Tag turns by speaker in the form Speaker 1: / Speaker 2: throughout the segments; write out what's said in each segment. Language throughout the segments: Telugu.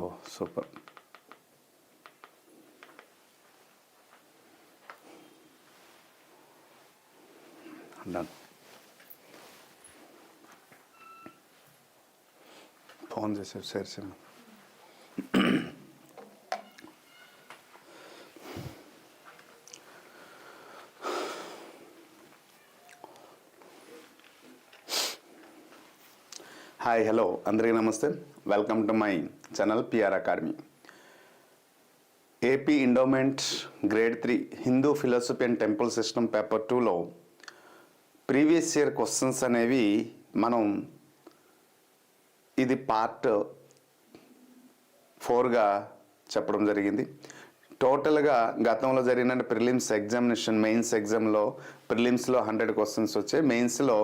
Speaker 1: ఓ సూపర్. డన్. ఫోన్ చేసేవి చేర్చాను. హాయ్, హలో, అందరికీ నమస్తే. Welcome to my channel PR academy. AP endowment grade 3 Hindu philosophy and temple system paper 2లో ప్రీవియస్ ఇయర్ క్వశ్చన్స్ అనేవి మనం ఇది పార్ట్ 4గా చెప్పడం జరిగింది. టోటల్గా గతంలో జరిగిన ప్రిలిమ్స్ ఎగ్జామినేషన్ మెయిన్స్ ఎగ్జామ్లో ప్రిలిమ్స్లో 100 క్వశ్చన్స్ వచ్చాయి, మెయిన్స్లో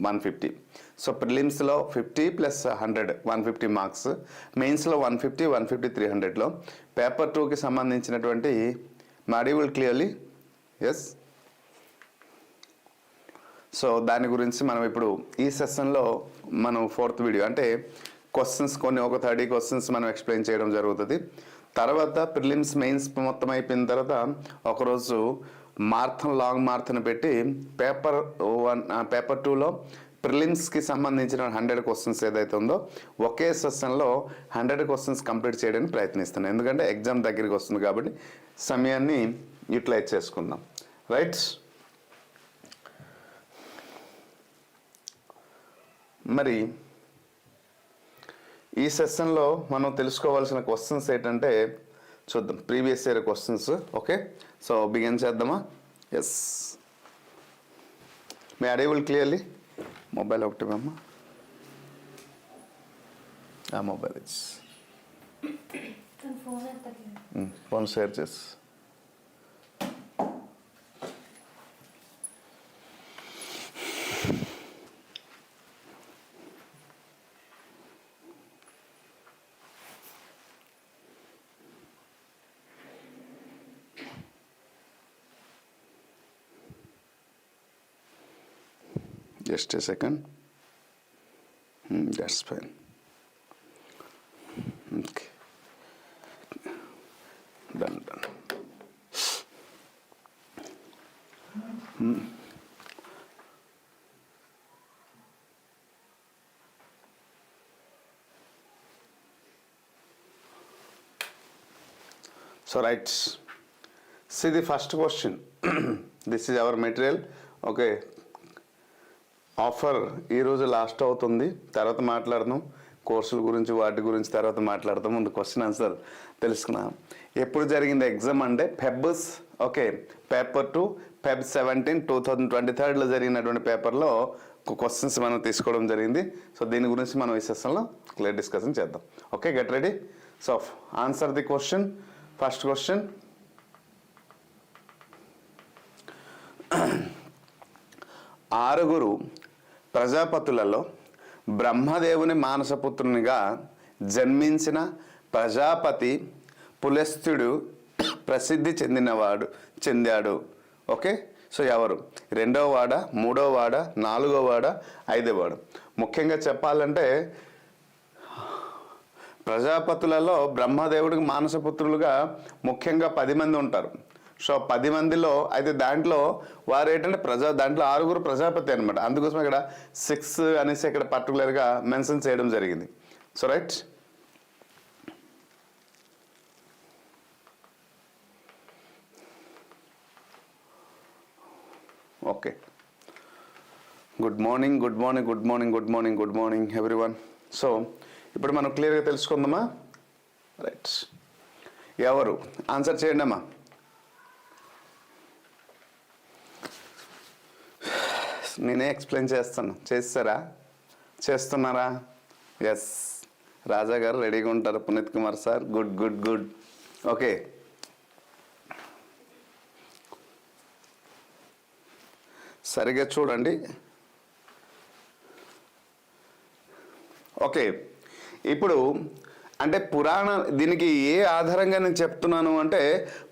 Speaker 1: 150. సో ప్రిలిమ్స్లో 50 + 100 150 మార్క్స్, మెయిన్స్లో 150 150 300లో పేపర్ 2కి సంబంధించినటువంటి మాడ్యూల్ క్లియర్లీ. ఎస్. సో దాని గురించి మనం ఇప్పుడు ఈ సెషన్లో మనం 4th వీడియో అంటే క్వశ్చన్స్ కొన్ని ఒక 30 క్వశ్చన్స్ మనం ఎక్స్ప్లెయిన్ చేయడం జరుగుతుంది. తర్వాత ప్రిలిమ్స్ మెయిన్స్ మొత్తం అయిపోయిన తర్వాత ఒకరోజు మార్థన్ లాంగ్ మార్థన్ పెట్టి పేపర్ 2లో ప్రిలిమ్స్కి సంబంధించిన 100 క్వశ్చన్స్ ఏదైతే ఉందో ఒకే సెషన్లో 100 క్వశ్చన్స్ కంప్లీట్ చేయడానికి ప్రయత్నిస్తాను. ఎందుకంటే ఎగ్జామ్ దగ్గరికి వస్తుంది కాబట్టి సమయాన్ని యూటిలైజ్ చేసుకుందాం. రైట్. మరి ఈ సెషన్లో మనం తెలుసుకోవాల్సిన క్వశ్చన్స్ ఏంటంటే చూద్దాం. Previous year questions. Okay, so begin చేద్దామా? ఎస్. మీ అడేబుల్ క్లియర్లీ. మొబైల్ ఒకటి అమ్మ, ఆ మొబైల్ ఫోన్ షేర్ చేసి just a second. That's fine. Okay, done. So right, see the first question. This is our material. Okay, offer ఈరోజు లాస్ట్ అవుతుంది, తర్వాత మాట్లాడదాం. కోర్సుల గురించి వాటి గురించి తర్వాత మాట్లాడదాం. ముందు క్వశ్చన్ ఆన్సర్ తెలుసుకున్నాం. ఎప్పుడు జరిగింది ఎగ్జామ్ అంటే ఫెబ్స్. ఓకే, పేపర్ 2 Feb 17 2023లో జరిగినటువంటి పేపర్లో క్వశ్చన్స్ మనం తీసుకోవడం జరిగింది. సో దీని గురించి మనం ఈ సెషన్లో క్లియర్ డిస్కషన్ చేద్దాం. Okay, get ready. So answer the question. First question, ఆరుగురు ప్రజాపతులలో బ్రహ్మదేవుని మానసపుత్రునిగా జన్మించిన ప్రజాపతి పులస్త్యుడు ప్రసిద్ధి చెందాడు. ఓకే, సో ఎవరు? 2వ వాడ, 3వ వాడ, 4వ వాడ, 5వ వాడ? ముఖ్యంగా చెప్పాలంటే ప్రజాపతులలో బ్రహ్మదేవుడికి మానసపుత్రులుగా ముఖ్యంగా 10 మంది ఉంటారు. సో 10 మందిలో అయితే దాంట్లో వారు ఏంటంటే దాంట్లో 6గురు ప్రజాపతి అనమాట. అందుకోసం ఇక్కడ 6 అనేసి ఇక్కడ పర్టికులర్గా మెన్షన్ చేయడం జరిగింది. So right. Okay, good morning everyone. So ఇప్పుడు మనం క్లియర్గా తెలుసుకుందామా? రైట్. ఎవరు ఆన్సర్ చేయండి అమ్మా. నేనే ఎక్స్ప్లెయిన్ చేస్తాను. చేస్తున్నారా? ఎస్, రాజా గారు రెడీగా ఉంటారు. Puneeth Kumar sir, good. Okay, సరిగ్గా చూడండి. ఓకే, ఇప్పుడు అంటే దీనికి ఏ ఆధారంగా నేను చెప్తున్నాను అంటే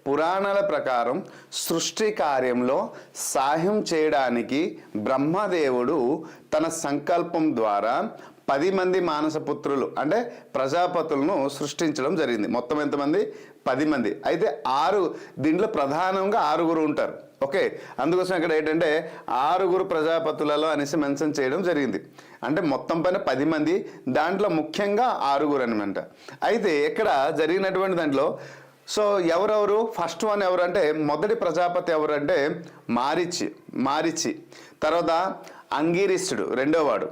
Speaker 1: పురాణాల ప్రకారం సృష్టి కార్యంలో సహాయం చేయడానికి బ్రహ్మదేవుడు తన సంకల్పం ద్వారా 10 మంది మానసపుత్రులు అంటే ప్రజాపతులను సృష్టించడం జరిగింది. మొత్తం ఎంతమంది? 10 మంది. అయితే దీంట్లో ప్రధానంగా 6 ఉంటారు. ఓకే, అందుకోసం ఇక్కడ ఏంటంటే 6 ప్రజాపతులలో అనేసి మెన్షన్ చేయడం జరిగింది. అంటే మొత్తం పైన 10 మంది, దాంట్లో ముఖ్యంగా 6 అనమాట. అయితే ఇక్కడ జరిగినటువంటి దాంట్లో సో ఎవరెవరు? ఫస్ట్ వన్ ఎవరంటే మొదటి ప్రజాపతి ఎవరంటే మారిచి, తర్వాత అంగీరిస్తుడు రెండో వాడు,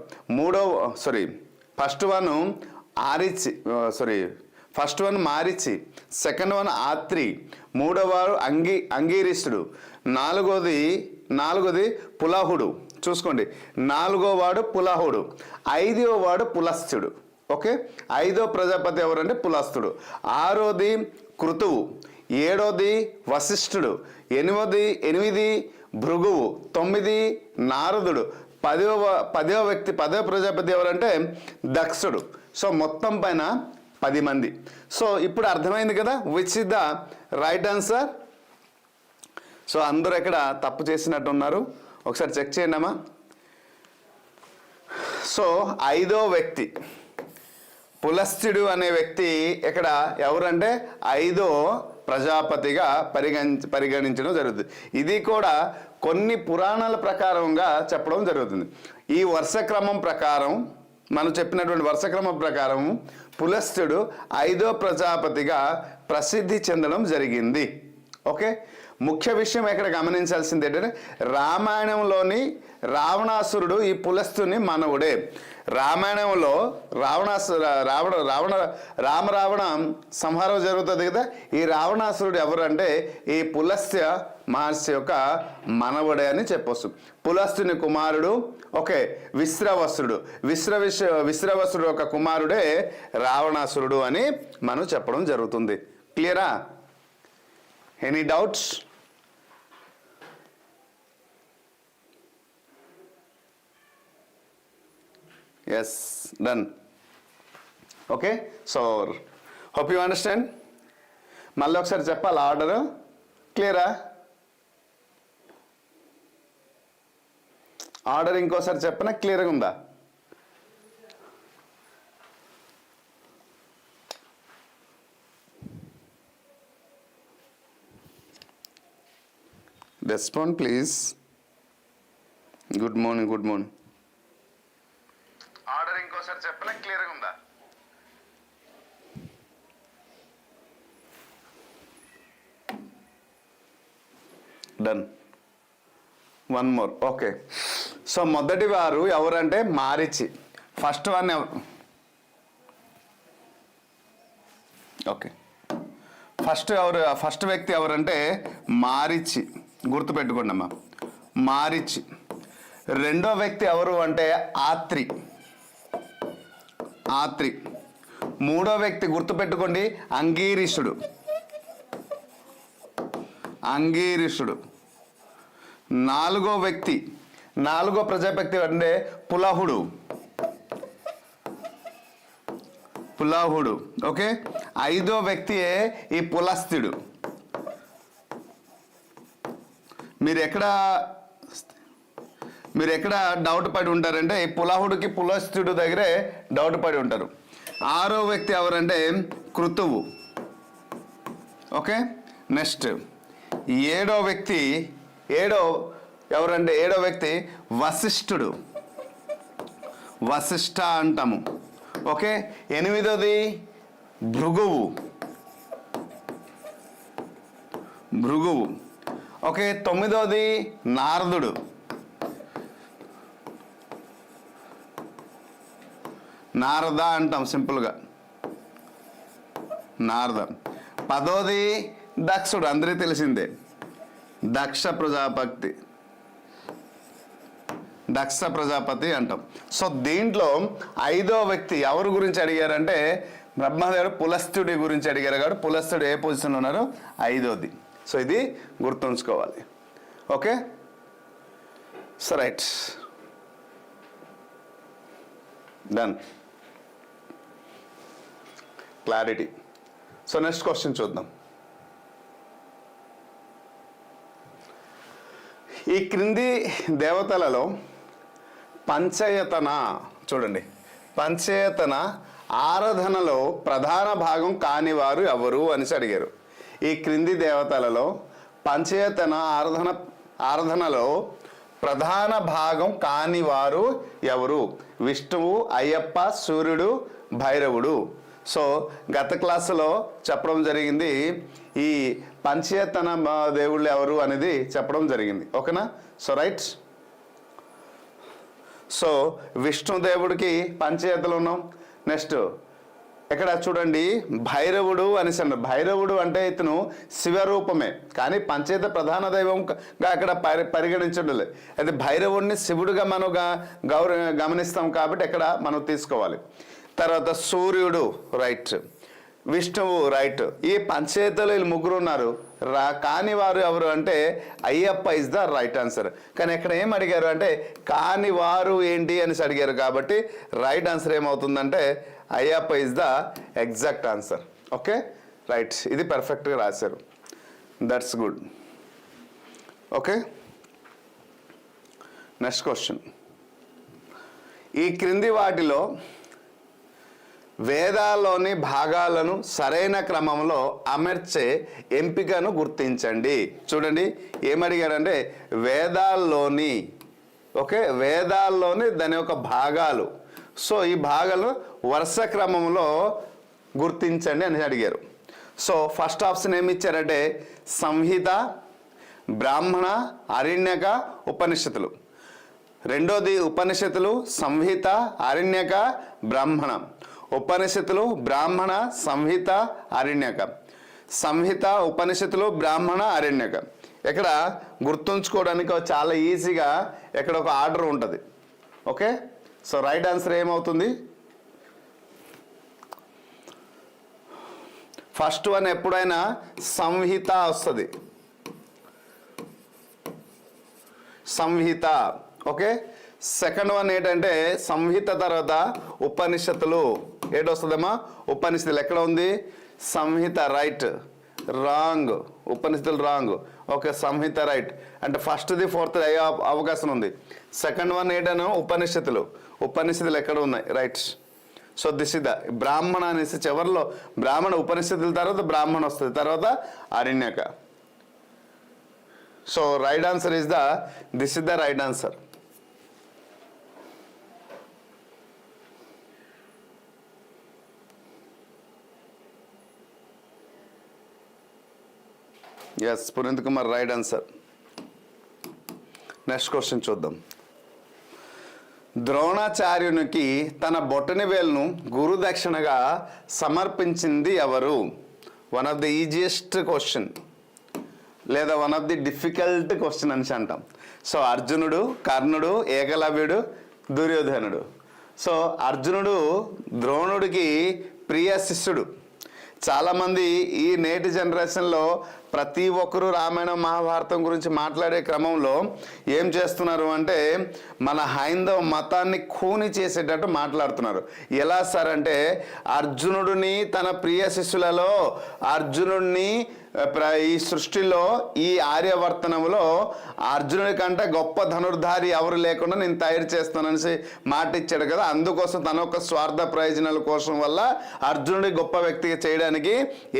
Speaker 1: first one Marichi, second one Atri, మూడోవాడు అంగీరిస్తుడు, నాలుగోది పులహుడు. చూసుకోండి, 4వ వాడు పులహుడు, 5వ వాడు పులస్తుడు. ఓకే, 5వ ప్రజాపతి ఎవరంటే పులస్తుడు, 6వది కృతువు, 7వది వశిష్ఠుడు, 8 భృగువు, 9 నారదుడు, 10వ ప్రజాపతి ఎవరంటే దక్షుడు. సో మొత్తం పైన 10 మంది. సో ఇప్పుడు అర్థమైంది కదా which is the right answer. So అందరూ ఎక్కడ తప్పు చేసినట్టు ఉన్నారు, ఒకసారి చెక్ చేయండి అమ్మా. సో 5వ వ్యక్తి పులస్త్యుడు అనే వ్యక్తి ఇక్కడ ఎవరంటే 5వ ప్రజాపతిగా పరిగణించడం జరుగుతుంది. ఇది కూడా కొన్ని పురాణాల ప్రకారంగా చెప్పడం జరుగుతుంది. ఈ వరుసక్రమం ప్రకారం మనం చెప్పినటువంటి వరుసక్రమం ప్రకారం పులస్త్యుడు 5వ ప్రజాపతిగా ప్రసిద్ధి చెందడం జరిగింది. ఓకే, ముఖ్య విషయం ఇక్కడ గమనించాల్సింది ఏంటంటే రామాయణంలోని రావణాసురుడు ఈ పులస్తుని మనవుడే. రామాయణంలో రావణ సంహారం జరుగుతుంది కదా, ఈ రావణాసురుడు ఎవరంటే ఈ పులస్త్య మహర్షి యొక్క మనవుడే అని చెప్పొచ్చు. పులస్తుని కుమారుడు ఓకే విశ్రవసుడు యొక్క కుమారుడే రావణాసురుడు అని మనం చెప్పడం జరుగుతుంది. క్లియరా? Any doubts? Yes, done. Okay, so hope you understand. మళ్ళీ ఒకసారి చెప్పాలి ఆర్డర్. క్లియరా? ఆర్డర్ ఇంకోసారి చెప్పనా? క్లియర్గా ఉందా? Respond please. Good morning. Order ఇంకోసారి చెప్పనా? క్లియర్గా ఉందా? Done. One more. Okay, so మొదటి వారు ఎవరంటే మారిచి. ఫస్ట్ వన్ ఓకే, ఫస్ట్ వ్యక్తి ఎవరంటే మారిచి, గుర్తుపెట్టుకోండి అమ్మా, మారిచి. రెండో వ్యక్తి ఎవరు అంటే ఆత్రి. మూడో వ్యక్తి గుర్తుపెట్టుకోండి అంగీరిషుడు. నాలుగో ప్రజాపతి అంటే పులహుడు. ఓకే, 5వ వ్యక్తియే ఈ పులస్త్యుడు. మీరు ఎక్కడ డౌట్ పడి ఉంటారంటే ఈ పులహుడికి పులస్త్యుడు దగ్గరే డౌట్ పడి ఉంటారు. 6వ వ్యక్తి ఎవరంటే కృతువు. ఓకే, నెక్స్ట్ 7వ వ్యక్తి వశిష్ఠ అంటాము. ఓకే, 8వది భృగువు. ఓకే, 9వది నారదుడు. నారద అంటాం సింపుల్గా, నారద. 10వది దక్షుడు, అందరికీ తెలిసిందే, దక్ష ప్రజాపతి అంటాం. సో దీంట్లో 5వ వ్యక్తి ఎవరి గురించి అడిగారంటే బ్రహ్మదేవుడు పులస్త్యుడి గురించి అడిగారు కాబట్టి పులస్త్యుడు ఏ పొజిషన్లో ఉన్నారో 5వది. సో ఇది గుర్తుంచుకోవాలి. Okay, so right, done. Clarity. So next question చూద్దాం. ఈ క్రింది దేవతలలో పంచయతన, చూడండి, పంచేతన ఆరాధనలో ప్రధాన భాగం కానివారు ఎవరు అనేసి అడిగారు. ఈ క్రింది దేవతలలో పంచేతన ఆరాధనలో ప్రధాన భాగం కానివారు ఎవరు? విష్ణువు, అయ్యప్ప, సూర్యుడు, భైరవుడు. సో గత క్లాసులో చెప్పడం జరిగింది ఈ పంచేతన దేవుళ్ళు ఎవరు అనేది చెప్పడం జరిగింది. ఓకేనా? So right. సో విష్ణుదేవుడికి పంచచేతలు ఉన్నాం. నెక్స్ట్ ఇక్కడ చూడండి భైరవుడు అనేసి అన్నారు. భైరవుడు అంటే ఇతను శివరూపమే, కానీ పంచేత ప్రధాన దైవంగా అక్కడ పరిగణించడం. అయితే భైరవుడిని శివుడుగా మనం గమనిస్తాం కాబట్టి ఇక్కడ మనం తీసుకోవాలి. తర్వాత సూర్యుడు రైట్, విష్ణువు రైట్. ఈ పంచేతలు వీళ్ళు ముగ్గురు ఉన్నారు. కాని వారు ఎవరు అంటే Ayyappa is the right answer. కానీ ఇక్కడ ఏం అడిగారు అంటే కాని వారు ఏంటి అనేసి అడిగారు కాబట్టి రైట్ ఆన్సర్ ఏమవుతుందంటే Ayyappa is the exact answer. Okay right, ఇది పర్ఫెక్ట్గా రాశారు. That's good. Okay next question. ఈ క్రింది వాటిలో వేదాల్లోని భాగాలను సరైన క్రమంలో అమర్చే ఎంపికను గుర్తించండి. చూడండి ఏమడిగారంటే వేదాల్లోని, ఓకే వేదాల్లోని దాని యొక్క భాగాలు. సో ఈ భాగాలు వరుస క్రమంలో గుర్తించండి అని అడిగారు. సో ఫస్ట్ ఆప్షన్ ఏమి ఇచ్చారంటే సంహిత, బ్రాహ్మణ, అరణ్యక, ఉపనిషత్తులు. రెండోది ఉపనిషత్తులు, సంహిత, అరణ్యక, బ్రాహ్మణ. ఉపనిషత్తులు, బ్రాహ్మణ, సంహిత, అరణ్యక. సంహిత, ఉపనిషత్తులు, బ్రాహ్మణ, అరణ్యక. ఇక్కడ గుర్తుంచుకోవడానికి చాలా ఈజీగా ఇక్కడ ఒక ఆర్డర్ ఉంటుంది. ఓకే సో రైట్ ఆన్సర్ ఏమవుతుంది? ఫస్ట్ వన్ ఎప్పుడైనా సంహిత వస్తుంది. సంహిత. ఓకే సెకండ్ వన్ ఏంటంటే సంహిత తర్వాత ఉపనిషత్తులు. ఏంటొస్తుందమ్మా? ఉపనిషత్తులు. ఎక్కడ ఉంది? సంహిత రైట్, రాంగ్. ఉపనిషత్తులు రాంగ్. ఓకే సంహిత రైట్. అంటే ఫస్ట్ది ఫోర్త్ అయ్యే అవకాశం ఉంది. సెకండ్ వన్ ఏంటనో ఉపనిషత్తులు. ఉపనిషత్తులు ఎక్కడ ఉన్నాయి? Right. So this is the Brahmana అనేసి చివరిలో బ్రాహ్మణ ఉపనిషత్తుల తర్వాత బ్రాహ్మణ వస్తుంది, తర్వాత Aranyaka. So right answer is the this is the right answer. Yes Puneet Kumar right answer. Next question చూద్దాం. ద్రోణాచార్యునికి తన బొటని వేలును గురుదక్షిణగా సమర్పించింది ఎవరు? One of the easiest question లేదా one of the difficult question అని అంటాం. సో అర్జునుడు, కర్ణుడు, ఏకలవ్యుడు, దుర్యోధనుడు. సో అర్జునుడు ద్రోణుడికి ప్రియ శిష్యుడు. చాలామంది ఈ నేటి జనరేషన్లో ప్రతి ఒక్కరూ రామాయణం మహాభారతం గురించి మాట్లాడే క్రమంలో ఏం చేస్తున్నారు అంటే మన హైందవ మతాన్ని ఖూని చేసేటట్టు మాట్లాడుతున్నారు. ఎలా సార్ అంటే అర్జునుడిని తన ప్రియ శిష్యులలో అర్జునుడిని ఈ సృష్టిలో ఈ ఆర్యవర్తనంలో అర్జునుడి కంటే గొప్ప ధనుర్ధారి ఎవరు లేకుండా నేను తయారు చేస్తానని మాట ఇచ్చాడు కదా. అందుకోసం తన యొక్క స్వార్థ ప్రయోజనాల కోసం వల్ల అర్జునుడి గొప్ప వ్యక్తిగా చేయడానికి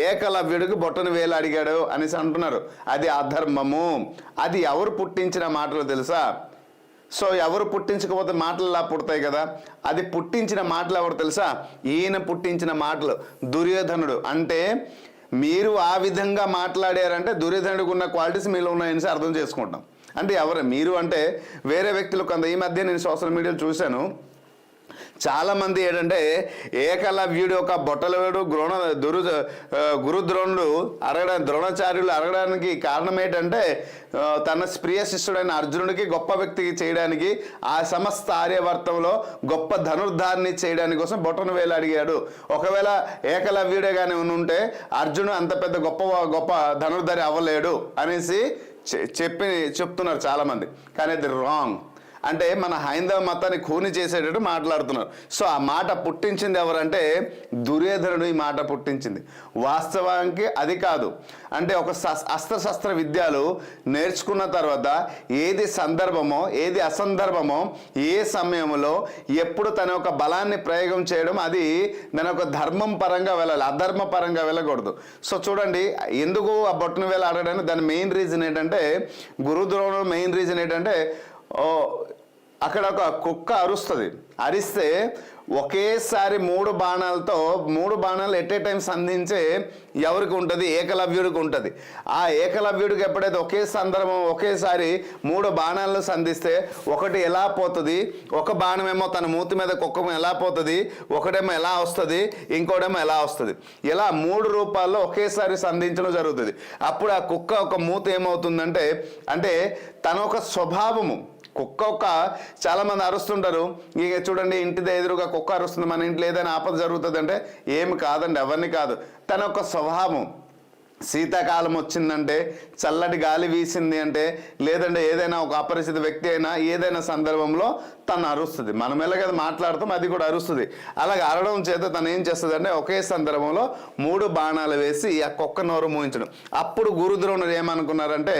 Speaker 1: ఏకలవ్యుడికి బొట్టను వేలు అడిగాడు అనేసి అంటున్నారు. అది అధర్మము. అది ఎవరు పుట్టించిన మాటలు తెలుసా? సో ఎవరు పుట్టించకపోతే మాటలు ఇలా పుడతాయి కదా. అది పుట్టించిన మాటలు ఎవరు తెలుసా? ఈయన పుట్టించిన మాటలు దుర్యోధనుడు. అంటే మీరు ఆ విధంగా మాట్లాడారంటే దుర్యోధనుడికి ఉన్న క్వాలిటీస్ మీలో ఉన్నాయని అర్థం చేసుకుంటాం. అంటే ఎవరు మీరు అంటే వేరే వ్యక్తులు. కొంత ఈ మధ్య నేను సోషల్ మీడియాలో చూశాను, చాలామంది ఏంటంటే ఏకలవ్యుడు ఒక బొట్టలవేడు గురుద్రోణుడు ద్రోణాచార్యులు అడగడానికి కారణం ఏంటంటే తన ప్రియ శిష్యుడైన అర్జునుడికి గొప్ప వ్యక్తికి చేయడానికి ఆ సమస్త ఆర్యవర్తంలో గొప్ప ధనుర్ధారిని చేయడానికి కోసం బొట్టను వేలు అడిగాడు. ఒకవేళ ఏకలవ్యుడే కానీ ఉంటే అర్జునుడు అంత పెద్ద గొప్ప ధనుర్ధారి అవ్వలేడు అనేసి చెప్తున్నారు చాలామంది. కానీ అది రాంగ్. అంటే మన హైందవ మతాన్ని ఖూని చేసేటట్టు మాట్లాడుతున్నారు. సో ఆ మాట పుట్టించింది ఎవరంటే దుర్యోధనుడు ఈ మాట పుట్టించింది. వాస్తవానికి అది కాదు. అంటే ఒక అస్త్రశస్త్ర విద్యలు నేర్చుకున్న తర్వాత ఏది సందర్భమో ఏది అసందర్భమో ఏ సమయంలో ఎప్పుడు తన యొక్క బలాన్ని ప్రయోగం చేయడం అది దాని ఒక ధర్మం పరంగా వెళ్ళాలి, అధర్మ పరంగా వెళ్ళకూడదు. సో చూడండి ఎందుకు ఆ బొట్టును వేళ ఆడడానికి దాని మెయిన్ రీజన్ ఏంటంటే గురుద్రోణుడు మెయిన్ రీజన్ ఏంటంటే అక్కడ ఒక కుక్క అరుస్తుంది, అరిస్తే ఒకేసారి 3 బాణాలు ఎట్ ఏ టైం సంధించే ఎవరికి ఉంటుంది, ఏకలవ్యుడికి ఉంటుంది. ఆ ఏకలవ్యుడికి ఎప్పుడైతే ఒకే సందర్భం ఒకేసారి 3 బాణాలను సంధిస్తే ఒకటి ఎలా పోతుంది, ఒక బాణమేమో తన మూతి మీద కుక్క ఎలా పోతుంది, ఒకటేమో ఎలా వస్తుంది, ఇంకోటేమో ఎలా వస్తుంది. ఇలా 3 రూపాల్లో ఒకేసారి సంధించడం జరుగుతుంది. అప్పుడు ఆ కుక్క ఒక మూతి ఏమవుతుందంటే అంటే తన ఒక స్వభావము కుక్క చాలా మంది అరుస్తుంటారు. ఇక చూడండి ఇంటి ఎదురుగా కుక్క అరుస్తుంది, మన ఇంట్లో ఏదైనా ఆపద జరుగుతుంది అంటే ఏమి కాదండి, అవన్నీ కాదు. తన యొక్క స్వభావం శీతాకాలం వచ్చిందంటే చల్లటి గాలి వీసింది అంటే లేదంటే ఏదైనా ఒక అపరిచిత వ్యక్తి అయినా ఏదైనా సందర్భంలో తను అరుస్తుంది. మనం ఎలాగైతే మాట్లాడుతాం అది కూడా అరుస్తుంది. అలాగే అరవడం చేత తను ఏం చేస్తుంది అంటే ఒకే సందర్భంలో 3 బాణాలు వేసి ఆ కుక్క నోరు మూయించడం. అప్పుడు గురుద్రోణుడు ఏమనుకున్నారంటే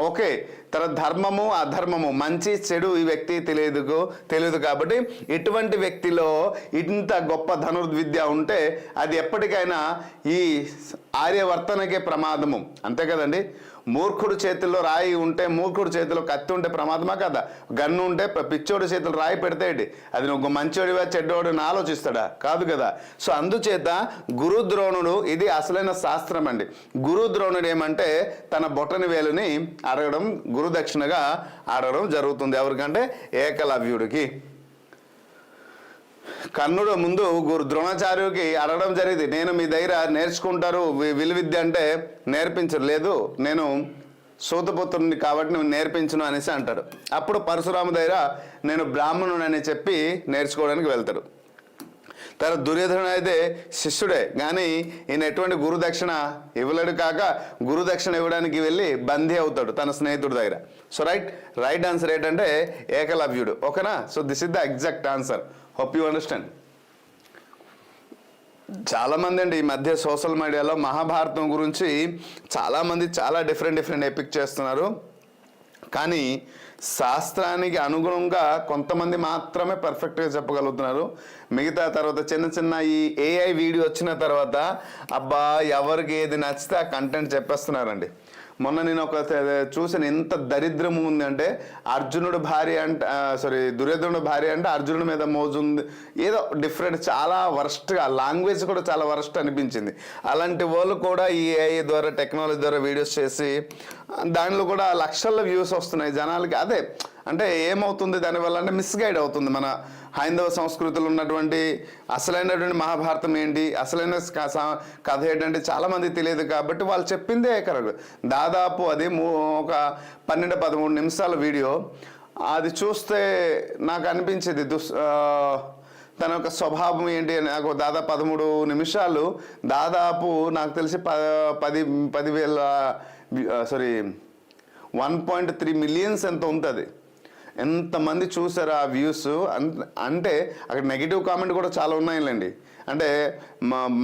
Speaker 1: ఓకే తన ధర్మము అధర్మము మంచి చెడు ఈ వ్యక్తి తెలియదు కాబట్టి ఇటువంటి వ్యక్తిలో ఇంత గొప్ప ధనుర్విద్య ఉంటే అది ఎప్పటికైనా ఈ ఆర్యవర్తనకే ప్రమాదము. అంతే కదండి. మూర్ఖుడు చేతుల్లో రాయి ఉంటే మూర్ఖుడు చేతిలో కత్తి ఉంటే ప్రమాదమా కదా. గన్ను ఉంటే పిచ్చోడి చేతులు రాయి పెడితేంటి అది నువ్వు మంచోడివా చెడ్డోడిని ఆలోచిస్తాడా, కాదు కదా. సో అందుచేత గురుద్రోణుడు ఇది అసలైన శాస్త్రం అండి. గురుద్రోణుడు ఏమంటే తన బొటని వేలుని అడగడం గురుదక్షిణగా అడగడం జరుగుతుంది. ఎవరికంటే ఏకలవ్యుడికి. కర్ణుడు ముందు ద్రోణాచార్యుడికి అడగడం జరిగింది, నేను మీ దగ్గర నేర్చుకుంటారు విలువిద్య అంటే నేర్పించలేదు, నేను సూతపుత్రుని కాబట్టి నువ్వు నేర్పించును అనేసి అంటాడు. అప్పుడు పరశురాము దగ్గర నేను బ్రాహ్మణుడు అని చెప్పి నేర్చుకోవడానికి వెళ్తాడు. తర్వాత దుర్యోధనుడు అయితే శిష్యుడే కానీ ఈయన ఎటువంటి గురుదక్షిణ ఇవ్వలేడు. కాక గురుదక్షిణ ఇవ్వడానికి వెళ్ళి బందీ అవుతాడు తన స్నేహితుడి దగ్గర. సో రైట్ ఆన్సర్ ఏంటంటే ఏకలవ్యుడు. ఓకేనా. So this is the exact answer. Hope you understand. చాలామంది అండి ఈ మధ్య సోషల్ మీడియాలో మహాభారతం గురించి చాలామంది చాలా డిఫరెంట్ ఎపిక్ చేస్తున్నారు. కానీ శాస్త్రానికి అనుగుణంగా కొంతమంది మాత్రమే పర్ఫెక్ట్గా చెప్పగలుగుతున్నారు. మిగతా తర్వాత చిన్న ఈ ఏఐ వీడియో వచ్చిన తర్వాత అబ్బా ఎవరికి ఏది నచ్చితే ఆ కంటెంట్ చెప్పేస్తున్నారండి. మొన్న నేను ఒక చూసిన ఎంత దరిద్రము ఉంది అంటే అర్జునుడు భార్య అంటే దుర్యోధనుడు భార్య అంటే అర్జునుడి మీద మోజు ఉంది, ఏదో డిఫరెంట్ చాలా వరస్ట్గా లాంగ్వేజ్ కూడా చాలా వరస్ట్ అనిపించింది. అలాంటి వాళ్ళు కూడా ఈ ఏఐ ద్వారా టెక్నాలజీ ద్వారా వీడియోస్ చేసి దానిలో కూడా లక్షల వ్యూస్ వస్తున్నాయి జనాలకి. అదే అంటే ఏమవుతుంది దానివల్ల అంటే మిస్గైడ్ అవుతుంది మన హైందవ సంస్కృతిలో ఉన్నటువంటి అసలైనటువంటి మహాభారతం ఏంటి, అసలైన కథ ఏంటంటే చాలామంది తెలియదు కాబట్టి వాళ్ళు చెప్పిందే కరెక్ట్. దాదాపు అది ఒక 12-13 నిమిషాల వీడియో. అది చూస్తే నాకు అనిపించేది తన యొక్క స్వభావం ఏంటి అని. నాకు దాదాపు 13 నిమిషాలు దాదాపు నాకు తెలిసి 1.3 మిలియన్స్ ఎంత ఉంటుంది. ఎంతమంది చూసారు ఆ వ్యూస్. అంటే అక్కడ నెగిటివ్ కామెంట్ కూడా చాలా ఉన్నాయిలేండి. అంటే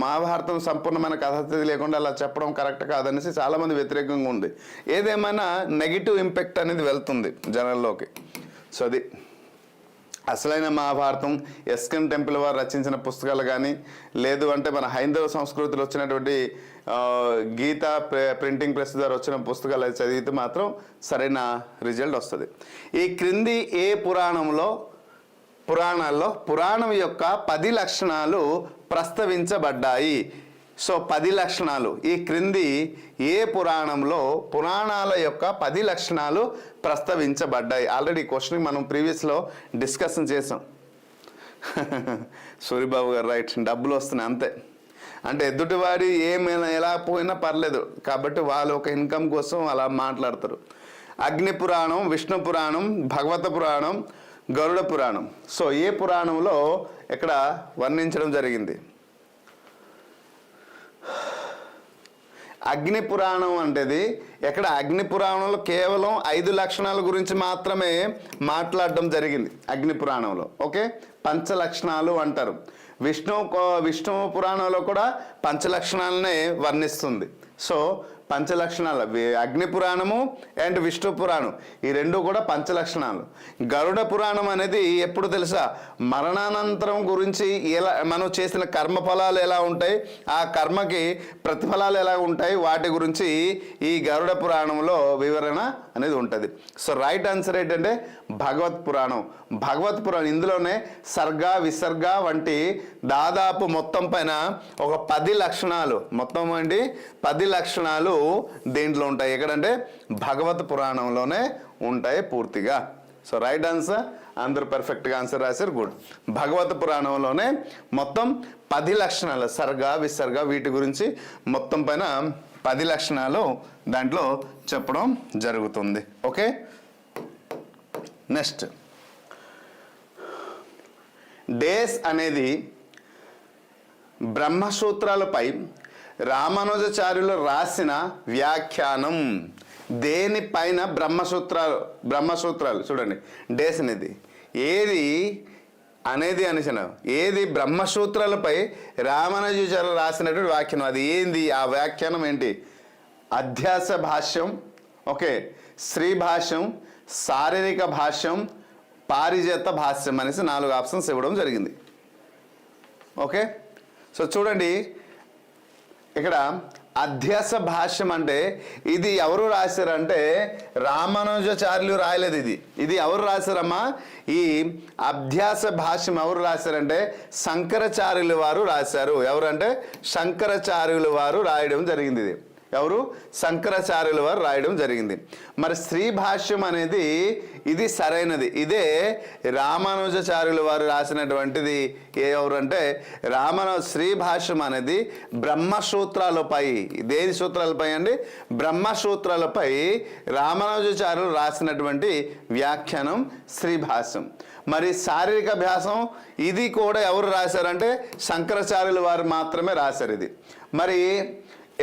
Speaker 1: మహాభారతం సంపూర్ణమైన కథ లేకుండా అలా చెప్పడం కరెక్ట్ కాదనేసి చాలామంది వ్యతిరేకంగా ఉంది. ఏదేమైనా నెగిటివ్ ఇంపాక్ట్ అనేది వెళ్తుంది జనాల్లోకి. సో అది అసలైన మహాభారతం ఎస్కెన్ టెంపుల్ వారు రచించిన పుస్తకాలు కానీ లేదు అంటే మన హైందవ సంస్కృతిలో వచ్చినటువంటి గీత ప్రింటింగ్ ప్రెస్ ద్వారా వచ్చిన పుస్తకాలు అయితే చదివితే మాత్రం సరైన రిజల్ట్ వస్తుంది. ఈ క్రింది ఏ పురాణాల్లో పురాణం యొక్క 10 లక్షణాలు ప్రస్తావించబడ్డాయి? సో 10 లక్షణాలు ఈ క్రింది ఏ పురాణంలో పురాణాల యొక్క 10 లక్షణాలు ప్రస్తావించబడ్డాయి? ఆల్రెడీ క్వశ్చన్ మనం ప్రీవియస్లో డిస్కషన్ చేసాం. సూరిబాబు గారు రైట్. డబ్బులు వస్తున్నాయి అంతే. అంటే ఎదుటివాడి ఏమైనా ఎలా పోయినా పర్లేదు కాబట్టి వాళ్ళు ఒక ఇన్కమ్ కోసం అలా మాట్లాడతారు. అగ్ని పురాణం, విష్ణు పురాణం, భగవత పురాణం, గరుడ పురాణం. సో ఏ పురాణంలో ఇక్కడ వర్ణించడం జరిగింది? అగ్ని పురాణం అంటేది ఎక్కడ అగ్ని పురాణంలో కేవలం 5 లక్షణాల గురించి మాత్రమే మాట్లాడడం జరిగింది అగ్ని పురాణంలో. ఓకే, పంచలక్షణాలు అంటారు. విష్ణు పురాణంలో కూడా పంచలక్షణాలనే వర్ణిస్తుంది. సో పంచలక్షణాలు అగ్ని పురాణము అండ్ విష్ణు పురాణం ఈ రెండు కూడా పంచలక్షణాలు. గరుడ పురాణం అనేది ఎప్పుడు తెలుసా, మరణానంతరం గురించి ఎలా మనం చేసిన కర్మఫలాలు ఎలా ఉంటాయి, ఆ కర్మకి ప్రతిఫలాలు ఎలా ఉంటాయి, వాటి గురించి ఈ గరుడ పురాణంలో వివరణ అనేది ఉంటుంది. సో రైట్ ఆన్సర్ ఏంటంటే భగవత్ పురాణం. భగవత్ పురాణం ఇందులోనే సర్గ విసర్గ వంటి దాదాపు మొత్తం పైన ఒక 10 లక్షణాలు, మొత్తం అండి 10 లక్షణాలు దీంట్లో ఉంటాయి. ఎక్కడంటే భగవత్ పురాణంలోనే ఉంటాయి పూర్తిగా. సో రైట్ ఆన్సర్, అందరూ పర్ఫెక్ట్గా ఆన్సర్ రాశారు, గుడ్. భగవత్ పురాణంలోనే మొత్తం 10 లక్షణాలు, సర్గ విసర్గ వీటి గురించి మొత్తం పైన 10 లక్షణాలు దాంట్లో చెప్పడం జరుగుతుంది. ఓకే, నెక్స్ట్ డేస్ అనేది బ్రహ్మసూత్రాలపై రామానుజాచార్యులు రాసిన వ్యాఖ్యానం. దేనిపైన బ్రహ్మసూత్రాలు చూడండి, డేస్ అనేది ఏది అనేది అనేసిన ఏది బ్రహ్మసూత్రాలపై రామానుజాచార్యులు రాసినటువంటి వ్యాఖ్యానం. అది ఏంది, ఆ వ్యాఖ్యానం ఏంటి? అధ్యాస భాష్యం, ఓకే, శ్రీ భాష్యం, శారీరక భాష్యం, పారిజాత భాష్యం అనేసి 4 ఆప్షన్స్ ఇవ్వడం జరిగింది. ఓకే, సో చూడండి ఇక్కడ అధ్యాస భాష్యం అంటే ఇది ఎవరు రాశారంటే రామానుజాచార్యులు రాయలేదు. ఇది ఎవరు రాశారమ్మా? ఈ అధ్యాస భాష్యం ఎవరు రాశారంటే శంకరాచార్యులు వారు రాశారు. ఎవరంటే శంకరాచార్యులు వారు రాయడం జరిగింది. ఇది ఎవరు? శంకరాచార్యుల వారు రాయడం జరిగింది. మరి శ్రీ భాష్యం అనేది ఇది సరైనది. ఇదే రామానుజాచార్యుల వారు రాసినటువంటిది. ఎవరు అంటే శ్రీ భాష్యం అనేది బ్రహ్మసూత్రాలపై, దేని సూత్రాలపై అండి? బ్రహ్మసూత్రాలపై రామానుజాచార్యులు రాసినటువంటి వ్యాఖ్యానం శ్రీ భాష్యం. మరి శారీరక అభ్యాసం ఇది కూడా ఎవరు రాశారంటే శంకరాచార్యుల వారు మాత్రమే రాశారు ఇది. మరి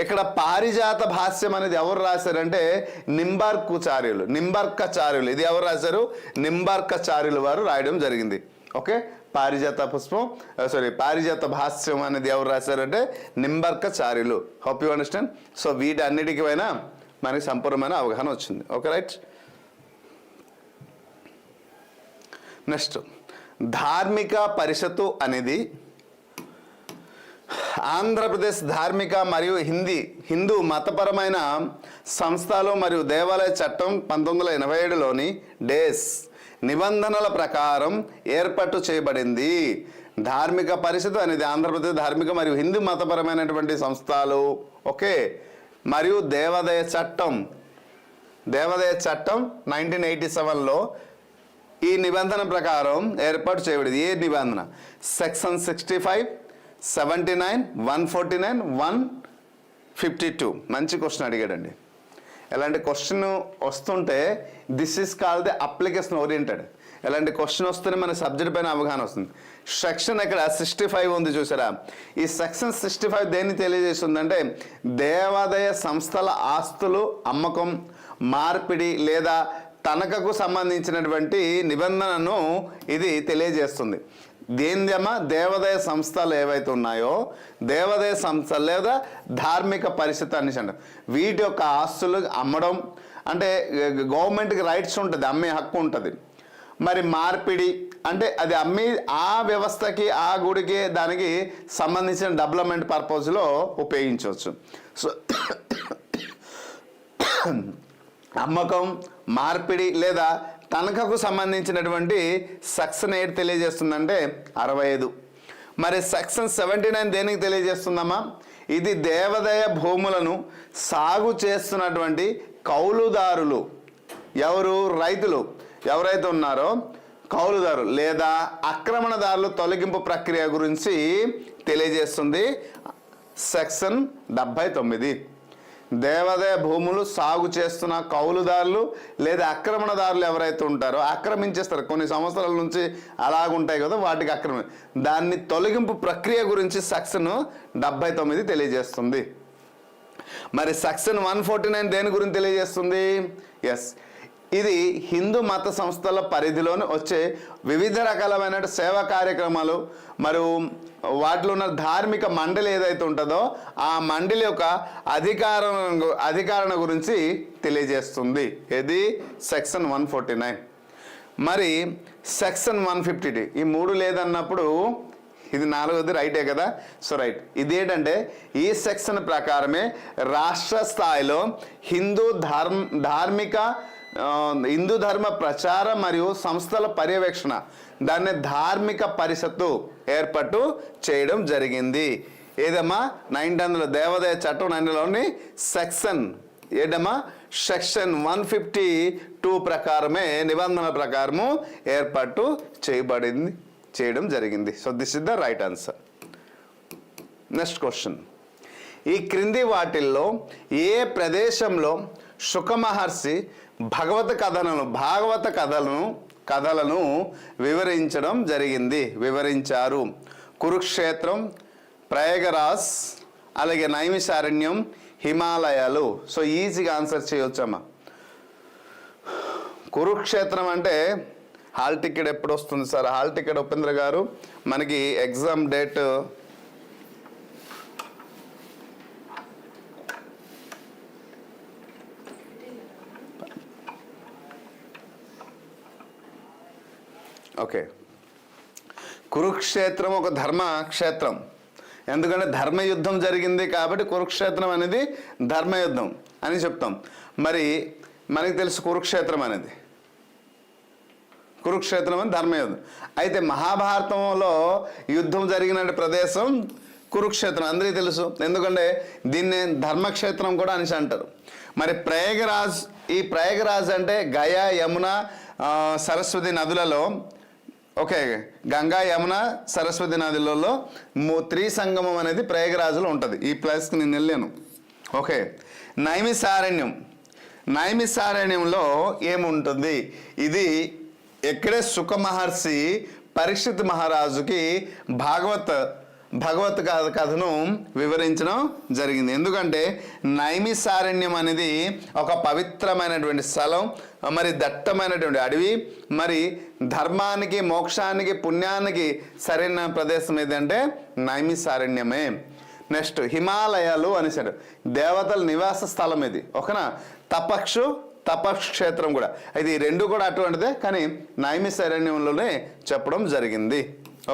Speaker 1: ఇక్కడ పారిజాత భాష్యం అనేది ఎవరు రాశారంటే నింబార్కాచార్యులు. ఇది ఎవరు రాశారు? నింబార్కాచార్యులు వారు రాయడం జరిగింది. ఓకే, పారిజాత భాష్యం అనేది ఎవరు రాశారంటే నింబార్కాచార్యులు. Hope you understand. సో వీటి అన్నిటికీ పైన మనకి సంపూర్ణమైన అవగాహన వచ్చింది. Okay, right. నెక్స్ట్ ధార్మిక పరిషత్తు అనేది ఆంధ్రప్రదేశ్ ధార్మిక మరియు హిందూ మతపరమైన సంస్థలు మరియు దేవాలయ చట్టం 1987లోని డేస్ నిబంధనల ప్రకారం ఏర్పాటు చేయబడింది. ధార్మిక పరిషత్ అనేది ఆంధ్రప్రదేశ్ ధార్మిక మరియు హిందూ మతపరమైనటువంటి సంస్థలు, ఓకే, మరియు దేవాదాయ చట్టం 1987లో ఈ నిబంధన ప్రకారం ఏర్పాటు చేయబడింది. ఏ నిబంధన? సెక్షన్ 65, 79, 149, 152. మంచి క్వశ్చన్ అడిగాడండి. ఎలాంటి క్వశ్చన్ వస్తుంటే this is called the application oriented. ఎలాంటి క్వశ్చన్ వస్తేనే మన సబ్జెక్ట్ పైన అవగాహన వస్తుంది. సెక్షన్ ఇక్కడ 65 ఉంది చూసారా? ఈ సెక్షన్ 65 దేన్ని తెలియజేస్తుందంటే దేవాదాయ సంస్థల ఆస్తులు అమ్మకం, మార్పిడి లేదా తనఖకు సంబంధించినటువంటి నిబంధనను ఇది తెలియజేస్తుంది. దేనిదమ్మా? దేవాదాయ సంస్థలు ఏవైతే ఉన్నాయో దేవాదాయ సంస్థలు లేదా ధార్మిక పరిషత్ అనేసి అంటారు. వీటి యొక్క ఆస్తులు అమ్మడం అంటే గవర్నమెంట్కి రైట్స్ ఉంటుంది, అమ్మే హక్కు ఉంటుంది. మరి మార్పిడి అంటే అది అమ్మి ఆ వ్యవస్థకి ఆ గుడికి దానికి సంబంధించిన డెవలప్మెంట్ పర్పస్లో ఉపయోగించవచ్చు. సో అమ్మకం, మార్పిడి లేదా తనఖకు సంబంధించినటువంటి సెక్షన్ 8 తెలియజేస్తుందంటే 65. మరి సెక్షన్ 79 దేనికి తెలియజేస్తుందమ్మా? ఇది దేవాదాయ భూములను సాగు చేస్తున్నటువంటి కౌలుదారులు, ఎవరు? రైతులు ఎవరైతే ఉన్నారో కౌలుదారులు లేదా ఆక్రమణదారులు తొలగింపు ప్రక్రియ గురించి తెలియజేస్తుంది సెక్షన్ 79. దేవాదాయ భూములు సాగు చేస్తున్న కౌలుదారులు లేదా ఆక్రమణదారులు ఎవరైతే ఉంటారో ఆక్రమించేస్తారు, కొన్ని సంవత్సరాల నుంచి అలాగుంటాయి కదా, వాటికి దాన్ని తొలగింపు ప్రక్రియ గురించి సెక్షన్ 79 తెలియజేస్తుంది. మరి సెక్షన్ 149 దేని గురించి తెలియజేస్తుంది? ఎస్, ఇది హిందూ మత సంస్థల పరిధిలోని వచ్చే వివిధ రకాలమైన సేవా కార్యక్రమాలు మరియు వాటిలో ఉన్న ధార్మిక మండలి ఏదైతే ఉంటుందో ఆ మండలి యొక్క అధికారణ గురించి తెలియజేస్తుంది. ఇది సెక్షన్ 149. మరి సెక్షన్ 152 ఈ మూడు లేదన్నప్పుడు ఇది నాలుగోది రైటే కదా. సో రైట్, ఇదేంటంటే ఈ సెక్షన్ ప్రకారమే రాష్ట్ర స్థాయిలో హిందూ ధర్మ ప్రచారం మరియు సంస్థల పర్యవేక్షణ, దాన్ని ధార్మిక పరిషత్తు ఏర్పాటు చేయడం జరిగింది. ఏదమ్మా 1900 దేవాదాయ చట్టం 19లోని సెక్షన్ ఏదమ్మా సెక్షన్ 152 ప్రకారమే నిబంధనల ప్రకారము ఏర్పాటు చేయడం జరిగింది. So this is the right answer. Next question, ఈ క్రింది వాటిల్లో ఏ ప్రదేశంలో శుక మహర్షి భాగవత కథలను వివరించారు? కురుక్షేత్రం, ప్రయాగరాజ్, అలాగే నైమిషారణ్యం, హిమాలయాలు. సో ఈజీగా ఆన్సర్ చేయవచ్చమ్మా. కురుక్షేత్రం అంటే హాల్ టికెట్ ఎప్పుడు వస్తుంది సార్? హాల్ టికెట్ ఉపేంద్ర గారు మనకి ఎగ్జామ్ డేట్ ఓకే. కురుక్షేత్రం ఒక ధర్మక్షేత్రం, ఎందుకంటే ధర్మయుద్ధం జరిగింది కాబట్టి కురుక్షేత్రం అనేది ధర్మయుద్ధం అని చెప్తాం. మరి మనకి తెలుసు కురుక్షేత్రం అని ధర్మయుద్ధం. అయితే మహాభారతంలో యుద్ధం జరిగిన ప్రదేశం కురుక్షేత్రం అందరికీ తెలుసు, ఎందుకంటే దీన్ని ధర్మక్షేత్రం కూడా అనేసి అంటారు. మరి ప్రయాగరాజ్ అంటే గయా, యమున, సరస్వతి నదులలో ఓకే, గంగా, యమున, సరస్వతి నదులలో త్రిసంగమం అనేది ప్రయాగరాజులో ఉంటుంది. ఈ ప్లేస్కి నేను వెళ్ళాను. ఓకే. నైమిసారణ్యంలో ఏముంటుంది? ఇది ఎక్కడే శుక మహర్షి పరీక్షిత్ మహారాజుకి భగవత్ కథను వివరించడం జరిగింది. ఎందుకంటే నైమిసారణ్యం అనేది ఒక పవిత్రమైనటువంటి స్థలం, మరి దట్టమైనటువంటి అడవి, మరి ధర్మానికి, మోక్షానికి, పుణ్యానికి సరైన ప్రదేశం ఏదంటే నైమిసారణ్యమే. నెక్స్ట్ హిమాలయాలు అనేసాడు, దేవతల నివాస స్థలం ఇది. ఓకేనా. తపక్షేత్రం కూడా, ఇది రెండు కూడా అటువంటిదే, కానీ నైమిసారణ్యంలోనే చెప్పడం జరిగింది.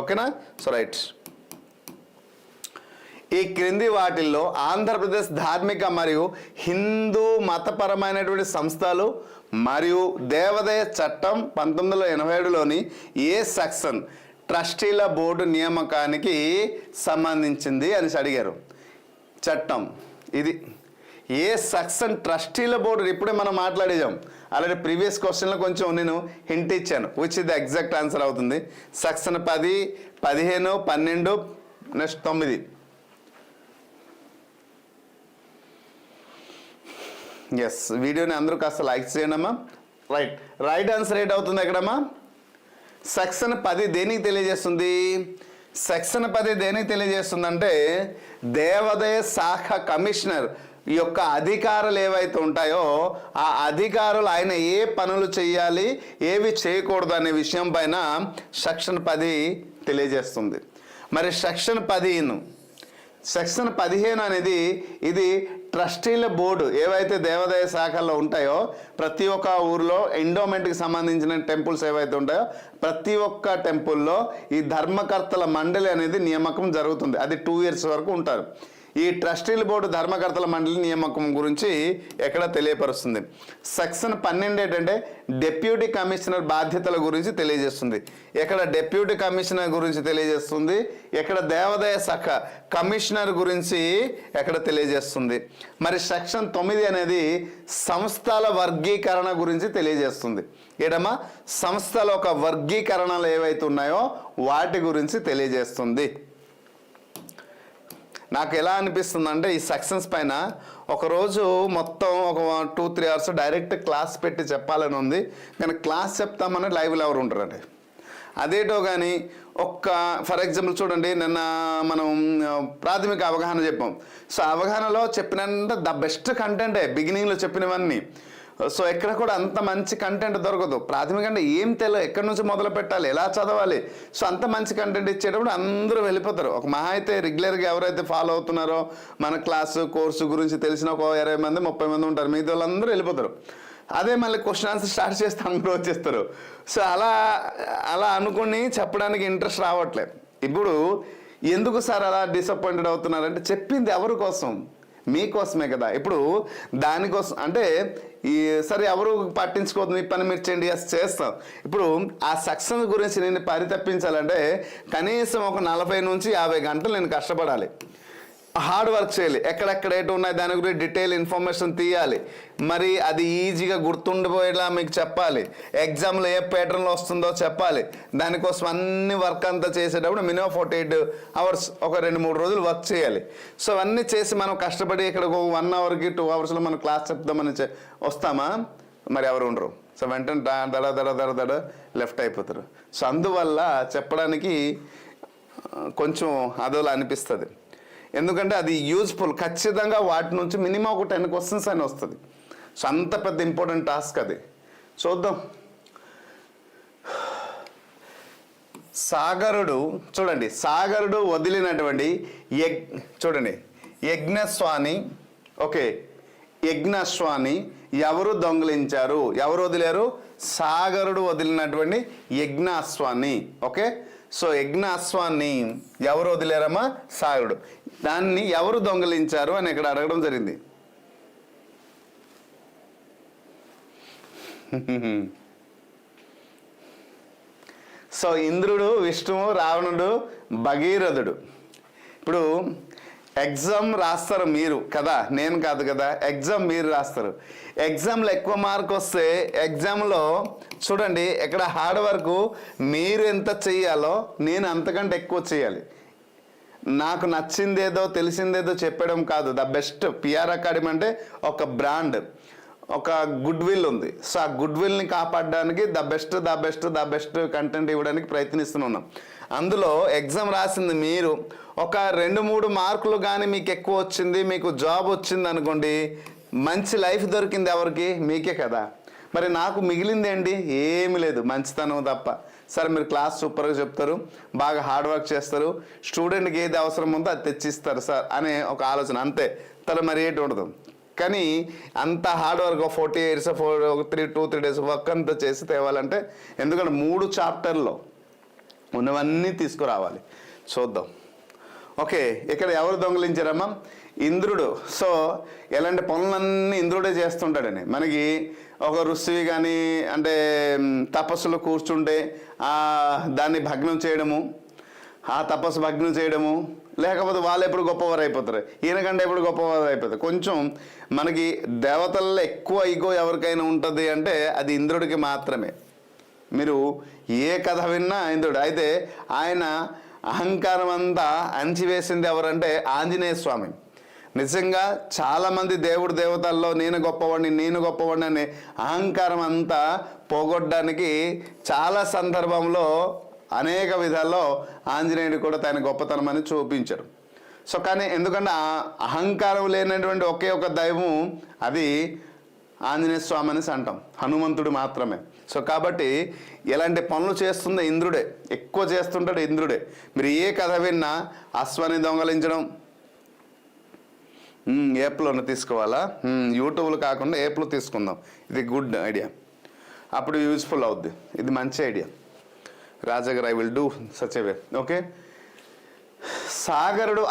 Speaker 1: ఓకేనా. సో రైట్, ఈ క్రింది వాటిల్లో ఆంధ్రప్రదేశ్ ధార్మిక మరియు హిందూ మతపరమైనటువంటి సంస్థలు మరియు దేవాదాయ చట్టం 1987లోని ఏ సెక్షన్ ట్రస్టీల బోర్డు నియామకానికి సంబంధించింది అని అడిగారు. చట్టం ఇది ఏ సెక్షన్ ట్రస్టీల బోర్డు? ఇప్పుడే మనం మాట్లాడేసాం అలాగే ప్రీవియస్ క్వశ్చన్లో కొంచెం నేను హింట్ ఇచ్చాను, విచ్ ఇది ఎగ్జాక్ట్ ఆన్సర్ అవుతుంది. Section 10, 15, 12, next 9. ఎస్, వీడియోని అందరూ కాస్త లైక్ చేయండి అమ్మా. రైట్ ఆన్సర్ ఏంటి అవుతుంది ఎక్కడమ్మా? సెక్షన్ 10 దేనికి తెలియజేస్తుంది? సెక్షన్ 10 దేనికి తెలియజేస్తుందంటే దేవాదాయ శాఖ కమిషనర్ యొక్క అధికారాలు ఏవైతే ఉంటాయో ఆ అధికారులు ఆయన ఏ పనులు చేయాలి, ఏవి చేయకూడదు అనే విషయం పైన సెక్షన్ 10 తెలియజేస్తుంది. మరి సెక్షన్ 15 అనేది ఇది ట్రస్టీల బోర్డు ఏవైతే దేవాదాయ శాఖల్లో ఉంటాయో ప్రతి ఒక్క ఊరిలో ఎండోమెంట్కి సంబంధించిన టెంపుల్స్ ఏవైతే ఉంటాయో ప్రతి ఒక్క టెంపుల్లో ఈ ధర్మకర్తల మండలి అనేది నియామకం జరుగుతుంది. అది 2 years వరకు ఉంటారు. ఈ ట్రస్టీల బోర్డు ధర్మకర్తల మండలి నియామకం గురించి ఎక్కడ తెలియపరుస్తుంది. సెక్షన్ 12 ఏంటంటే డెప్యూటీ కమిషనర్ బాధ్యతల గురించి తెలియజేస్తుంది. ఎక్కడ డెప్యూటీ కమిషనర్ గురించి తెలియజేస్తుంది, ఎక్కడ దేవాదాయ శాఖ కమిషనర్ గురించి ఎక్కడ తెలియజేస్తుంది. మరి సెక్షన్ 9 అనేది సంస్థల వర్గీకరణ గురించి తెలియజేస్తుంది. ఏడమ్మా, సంస్థల ఒక వర్గీకరణలు ఏవైతే ఉన్నాయో వాటి గురించి తెలియజేస్తుంది. నాకు ఎలా అనిపిస్తుంది అంటే ఈ సెక్షన్స్ పైన ఒకరోజు మొత్తం ఒక 2-3 hours డైరెక్ట్ క్లాస్ పెట్టి చెప్పాలని ఉంది, కానీ క్లాస్ చెప్తామని లైవ్లో ఎవరు ఉంటారండి. అదేటో కానీ ఫర్ ఎగ్జాంపుల్ చూడండి, నిన్న మనం ప్రాథమిక అవగాహన చెప్పాం. సో అవగాహనలో చెప్పినంత ద బెస్ట్ కంటెంటే బిగినింగ్లో చెప్పినవన్నీ. సో ఎక్కడ కూడా అంత మంచి కంటెంట్ దొరకదు. ప్రాథమిక అంటే ఏం తెలియదు, ఎక్కడి నుంచి మొదలు పెట్టాలి, ఎలా చదవాలి. సో అంత మంచి కంటెంట్ ఇచ్చేటప్పుడు అందరూ వెళ్ళిపోతారు. ఒక మహా అయితే రెగ్యులర్గా ఎవరైతే ఫాలో అవుతున్నారో మన క్లాసు కోర్సు గురించి తెలిసిన ఒక 20 మంది 30 మంది ఉంటారు, మిగతా వాళ్ళందరూ వెళ్ళిపోతారు. అదే మళ్ళీ క్వశ్చన్ ఆన్సర్ స్టార్ట్ చేస్తే అందరూ వచ్చేస్తారు. సో అలా అనుకుని చెప్పడానికి ఇంట్రెస్ట్ రావట్లేదు. ఇప్పుడు ఎందుకు సార్ అలా డిసప్పాయింటెడ్ అవుతున్నారంటే చెప్పింది ఎవరి కోసం? మీకోసమే కదా. ఇప్పుడు దానికోసం అంటే సరే ఎవరు పట్టించుకోవద్దు, మీ పని మీరు చేయండి, చేస్తాం. ఇప్పుడు ఆ సక్సెస్ గురించి నేను పరితపించాలంటే కనీసం ఒక 40 నుంచి 50 గంటలు నేను కష్టపడాలి, హార్డ్ వర్క్ చేయాలి. ఎక్కడెక్కడ ఏటు ఉన్నాయి దాని గురించి డీటెయిల్ ఇన్ఫర్మేషన్ తీయాలి, మరి అది ఈజీగా గుర్తుండిపోయేలా మీకు చెప్పాలి, ఎగ్జామ్లో ఏ ప్యాటర్న్లో వస్తుందో చెప్పాలి. దానికోసం అన్ని వర్క్ అంతా చేసేటప్పుడు మినిమం 48 అవర్స్ ఒక 2-3 రోజులు వర్క్ చేయాలి. సో అవన్నీ చేసి మనం కష్టపడి ఇక్కడ 1 అవర్కి 2 అవర్స్లో మనం క్లాస్ చెప్దామని వస్తామా? మరి ఎవరు ఉండరు. సో వెంటనే దడ లెఫ్ట్ అయిపోతారు. సో అందువల్ల చెప్పడానికి కొంచెం అదోలా అనిపిస్తుంది. ఎందుకంటే అది యూజ్ఫుల్. ఖచ్చితంగా వాటి నుంచి మినిమం ఒక 10 క్వశ్చన్స్ అని వస్తుంది. సో అంత పెద్ద ఇంపార్టెంట్ టాస్క్ అది. చూద్దాం. సాగరుడు చూడండి, సాగరుడు వదిలినటువంటి చూడండి యజ్ఞస్వాని. ఓకే, యజ్ఞస్వాని ఎవరు దొంగిలించారు? ఎవరు వదిలేరు? సాగరుడు వదిలినటువంటి యజ్ఞాశ్వాన్ని. ఓకే, సో యజ్ఞాశ్వాన్ని ఎవరు వదిలేరమ్మా? సాగరుడు. దాన్ని ఎవరు దొంగిలించారు అని ఇక్కడ అడగడం జరిగింది. సో ఇంద్రుడు, విష్ణువు, రావణుడు, భగీరథుడు. ఇప్పుడు ఎగ్జామ్ రాస్తారు మీరు కదా, నేను కాదు కదా. ఎగ్జామ్ మీరు రాస్తారు. ఎగ్జామ్లో ఎక్కువ మార్క్ వస్తే ఎగ్జామ్లో చూడండి ఇక్కడ హార్డ్ వర్క్ మీరు ఎంత చెయ్యాలో నేను అంతకంటే ఎక్కువ చేయాలి. నాకు నచ్చిందేదో తెలిసిందేదో చెప్పడం కాదు. ద బెస్ట్ పిఆర్ అకాడమీ అంటే ఒక బ్రాండ్, ఒక గుడ్ విల్ ఉంది. సో ఆ గుడ్ విల్ని కాపాడడానికి ద బెస్ట్ కంటెంట్ ఇవ్వడానికి ప్రయత్నిస్తున్నాం. అందులో ఎగ్జామ్ రాసింది మీరు ఒక 2-3 మార్కులు కానీ మీకు ఎక్కువ వచ్చింది, మీకు జాబ్ వచ్చింది అనుకోండి, మంచి లైఫ్ దొరికింది ఎవరికి? మీకే కదా. మరి నాకు మిగిలింది ఏంటి? ఏమీ లేదు, మంచితనం తప్ప. సరే మీరు క్లాస్ సూపర్గా చెప్తారు, బాగా హార్డ్ వర్క్ చేస్తారు, స్టూడెంట్కి ఏది అవసరం ఉందో అది తెచ్చిస్తారు సార్ అనే ఒక ఆలోచన, అంతే. మరి ఏంటి ఉండదు. కానీ అంత hard work 40 years 2-3 days work అంతా చేసి తేవాలంటే, ఎందుకంటే 3 చాప్టర్లో ఉన్నవన్నీ తీసుకురావాలి. చూద్దాం. ఓకే, ఇక్కడ ఎవరు దొంగిలించారమ్మా? ఇంద్రుడు. సో ఎలాంటి పనులన్నీ ఇంద్రుడే చేస్తుంటాడని. మనకి ఒక ఋషివి కానీ అంటే తపస్సులో కూర్చుంటే దాన్ని భగ్నం చేయడము, ఆ తపస్సు భగ్నం చేయడము, లేకపోతే వాళ్ళు ఎప్పుడు గొప్పవారు అయిపోతారు, ఈయనకంటే ఎప్పుడు గొప్పవారు అయిపోతారు. కొంచెం మనకి దేవతల్లో ఎక్కువ ఈగో ఎవరికైనా ఉంటుంది అంటే అది ఇంద్రుడికి మాత్రమే. మీరు ఏ కథ విన్నా ఇంద్రుడు. అయితే ఆయన అహంకారం అంతా అణిచివేసింది ఎవరంటే ఆంజనేయ స్వామి. నిజంగా చాలామంది దేవతల్లో నేను గొప్పవాడిని అనే అహంకారం అంతా పోగొట్టడానికి చాలా సందర్భంలో అనేక విధాల్లో ఆంజనేయుడు కూడా తన గొప్పతనం అని చూపించారు. సో కానీ ఎందుకంటే అహంకారం లేనటువంటి ఒకే ఒక దైవం అది ఆంజనేయ స్వామి అనేసి అంటాం, హనుమంతుడు మాత్రమే. సో కాబట్టి ఎలాంటి పనులు చేస్తుందో ఇంద్రుడే, ఎక్కువ చేస్తుంటాడు ఇంద్రుడే. మీరు ఏ కథ విన్నా అశ్వాన్ని దొంగలించడం, ఏప్లోనే తీసుకోవాలా, యూట్యూబ్లో కాకుండా ఏప్లో తీసుకుందాం, ఇది గుడ్ ఐడియా, అప్పుడు యూజ్ఫుల్ అవుద్ది. ఇది మంచి ఐడియా రాజాగారు, I will do such a way. Okay, సాగరుడు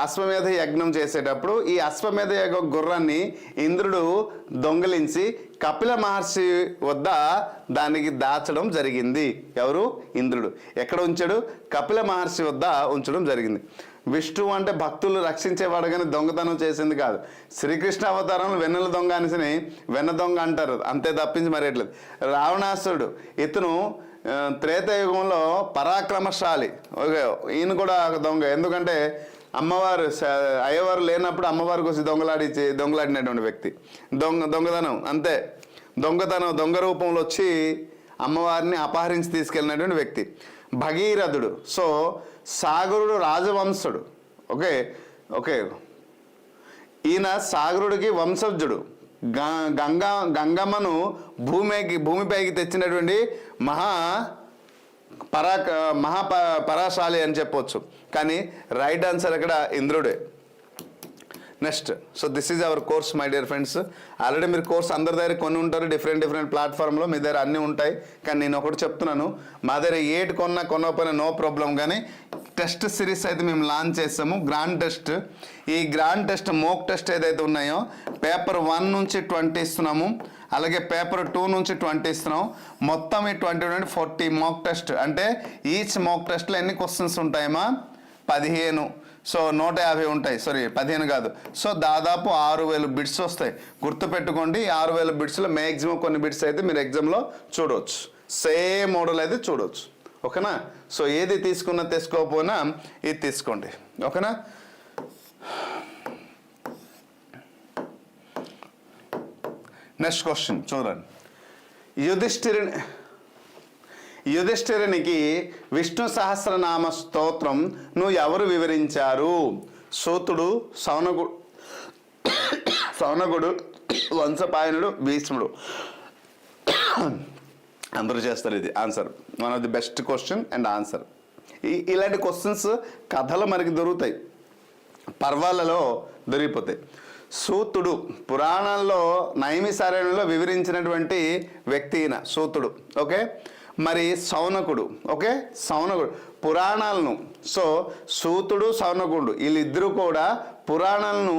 Speaker 1: అశ్వమేధ యజ్ఞం చేసేటప్పుడు ఈ అశ్వమేధ యజ్ఞ గుర్రాన్ని ఇంద్రుడు దొంగిలించి కపిల మహర్షి వద్ద దానికి దాచడం జరిగింది. ఎవరు? ఇంద్రుడు. ఎక్కడ ఉంచాడు? కపిల మహర్షి వద్ద ఉంచడం జరిగింది. విష్ణువు అంటే భక్తులు రక్షించేవాడు కానీ దొంగతనం చేసింది కాదు. శ్రీకృష్ణ అవతారంలో వెన్నెల దొంగ అనేసి వెన్న దొంగ అంటారు, అంతే తప్పించి మరేట్లేదు. రావణాసురుడు ఇతను త్రేతయుగంలో పరాక్రమశాలి. ఓకే, ఈయన కూడా దొంగ. ఎందుకంటే అమ్మవారు అయ్యవారు లేనప్పుడు అమ్మవారికి వచ్చి దొంగలాడినటువంటి వ్యక్తి. దొంగతనం అంతే, దొంగ రూపంలో వచ్చి అమ్మవారిని అపహరించి తీసుకెళ్ళినటువంటి వ్యక్తి. భగీరథుడు. సో సాగరుడు రాజవంశుడు. ఓకే ఓకే, ఈయన సాగరుడికి వంశజుడు. గంగమ్మను భూమిపైకి తెచ్చినటువంటి పరాశాలి అని చెప్పొచ్చు. కానీ రైట్ ఆన్సర్ ఇక్కడ ఇంద్రుడే. Next, so this is our course my dear friends. Already మీరు కోర్స్ అందరి దగ్గర కొన్ని ఉంటారు, డిఫరెంట్ ప్లాట్ఫామ్లో మీ దగ్గర అన్నీ ఉంటాయి. కానీ నేను ఒకటి చెప్తున్నాను, మా దగ్గర ఏటి కొనకపోయినా నో ప్రాబ్లం. కానీ టెస్ట్ సిరీస్ అయితే మేము లాంచ్ చేస్తాము, గ్రాండ్ టెస్ట్. ఈ గ్రాండ్ టెస్ట్ మోక్ టెస్ట్ ఏదైతే ఉన్నాయో పేపర్ 1 నుంచి 20 ఇస్తున్నాము, అలాగే పేపర్ 2 నుంచి 20 ఇస్తున్నాం. మొత్తం ఈ 20 40 మోక్ టెస్ట్. అంటే ఈచ్ మోక్ టెస్ట్లో ఎన్ని క్వశ్చన్స్ ఉంటాయమ్మా? 15. సో 150 ఉంటాయి, సారీ 15 కాదు. సో దాదాపు 6000 బిట్స్ వస్తాయి. గుర్తుపెట్టుకోండి, 6000 బిట్స్లో మ్యాక్సిమం కొన్ని బిట్స్ అయితే మీరు ఎగ్జామ్లో చూడవచ్చు, సేమ్ మోడల్ అయితే చూడవచ్చు. ఓకేనా? సో ఏది తీసుకోకపోయినా ఇది తీసుకోండి. ఓకేనా? నెక్స్ట్ క్వశ్చన్ చూడండి. యుధిష్ఠిరునికి విష్ణు సహస్రనామ స్తోత్రం నువ్వు ఎవరు వివరించారు? సూతుడు, సౌనకుడు, వంశపాయనుడు, భీష్ముడు. అందరూ చేస్తారు. ఇది answer, one of the best question and answer. ఇలాంటి క్వశ్చన్స్ కథలు మనకి దొరుకుతాయి, పర్వాలలో దొరికిపోతాయి. సూతుడు పురాణాల్లో నైమిసారణ్యంలో వివరించినటువంటి వ్యక్తి ఈయన సూతుడు. ఓకే, మరి సౌనకుడు. ఓకే, సౌనకుడు పురాణాలను. సో సూతుడు, సౌనకుడు వీళ్ళిద్దరూ కూడా పురాణాలను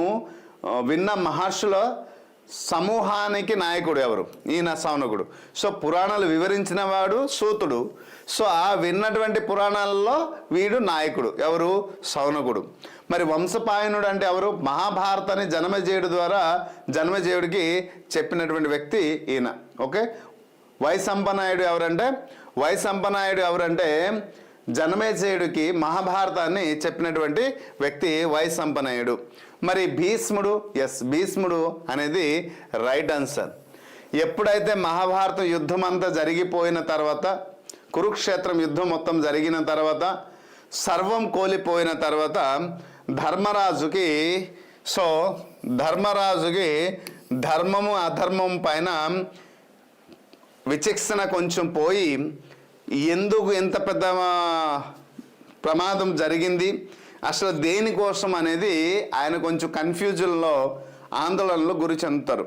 Speaker 1: విన్న మహర్షుల సమూహానికి నాయకుడు ఎవరు? ఈయన సౌనకుడు. సో పురాణాలు వివరించిన వాడు సూతుడు. సో ఆ విన్నటువంటి పురాణాలలో వీడు నాయకుడు ఎవరు? సౌనకుడు. మరి వంశపాయనుడు అంటే ఎవరు? మహాభారతాన్ని జనమేజయుడికి చెప్పినటువంటి వ్యక్తి ఈయన. ఓకే, వైశంపనాయుడు ఎవరంటే జనమేజయుడికి మహాభారతాన్ని చెప్పినటువంటి వ్యక్తి వైశంపనాయుడు. మరి భీష్ముడు, భీష్ముడు అనేది రైట్ ఆన్సర్. ఎప్పుడైతే మహాభారతం యుద్ధం అంతా జరిగిపోయిన తర్వాత, కురుక్షేత్రం యుద్ధం మొత్తం జరిగిన తర్వాత, సర్వం కోల్పోయిన తర్వాత ధర్మరాజుకి ధర్మము అధర్మం పైన విచక్షణ కొంచెం పోయి, ఎందుకు ఎంత పెద్ద ప్రమాదం జరిగింది, అసలు దేనికోసం అనేది ఆయన కొంచెం కన్ఫ్యూజన్లో, ఆందోళనలో గురి చెందుతారు.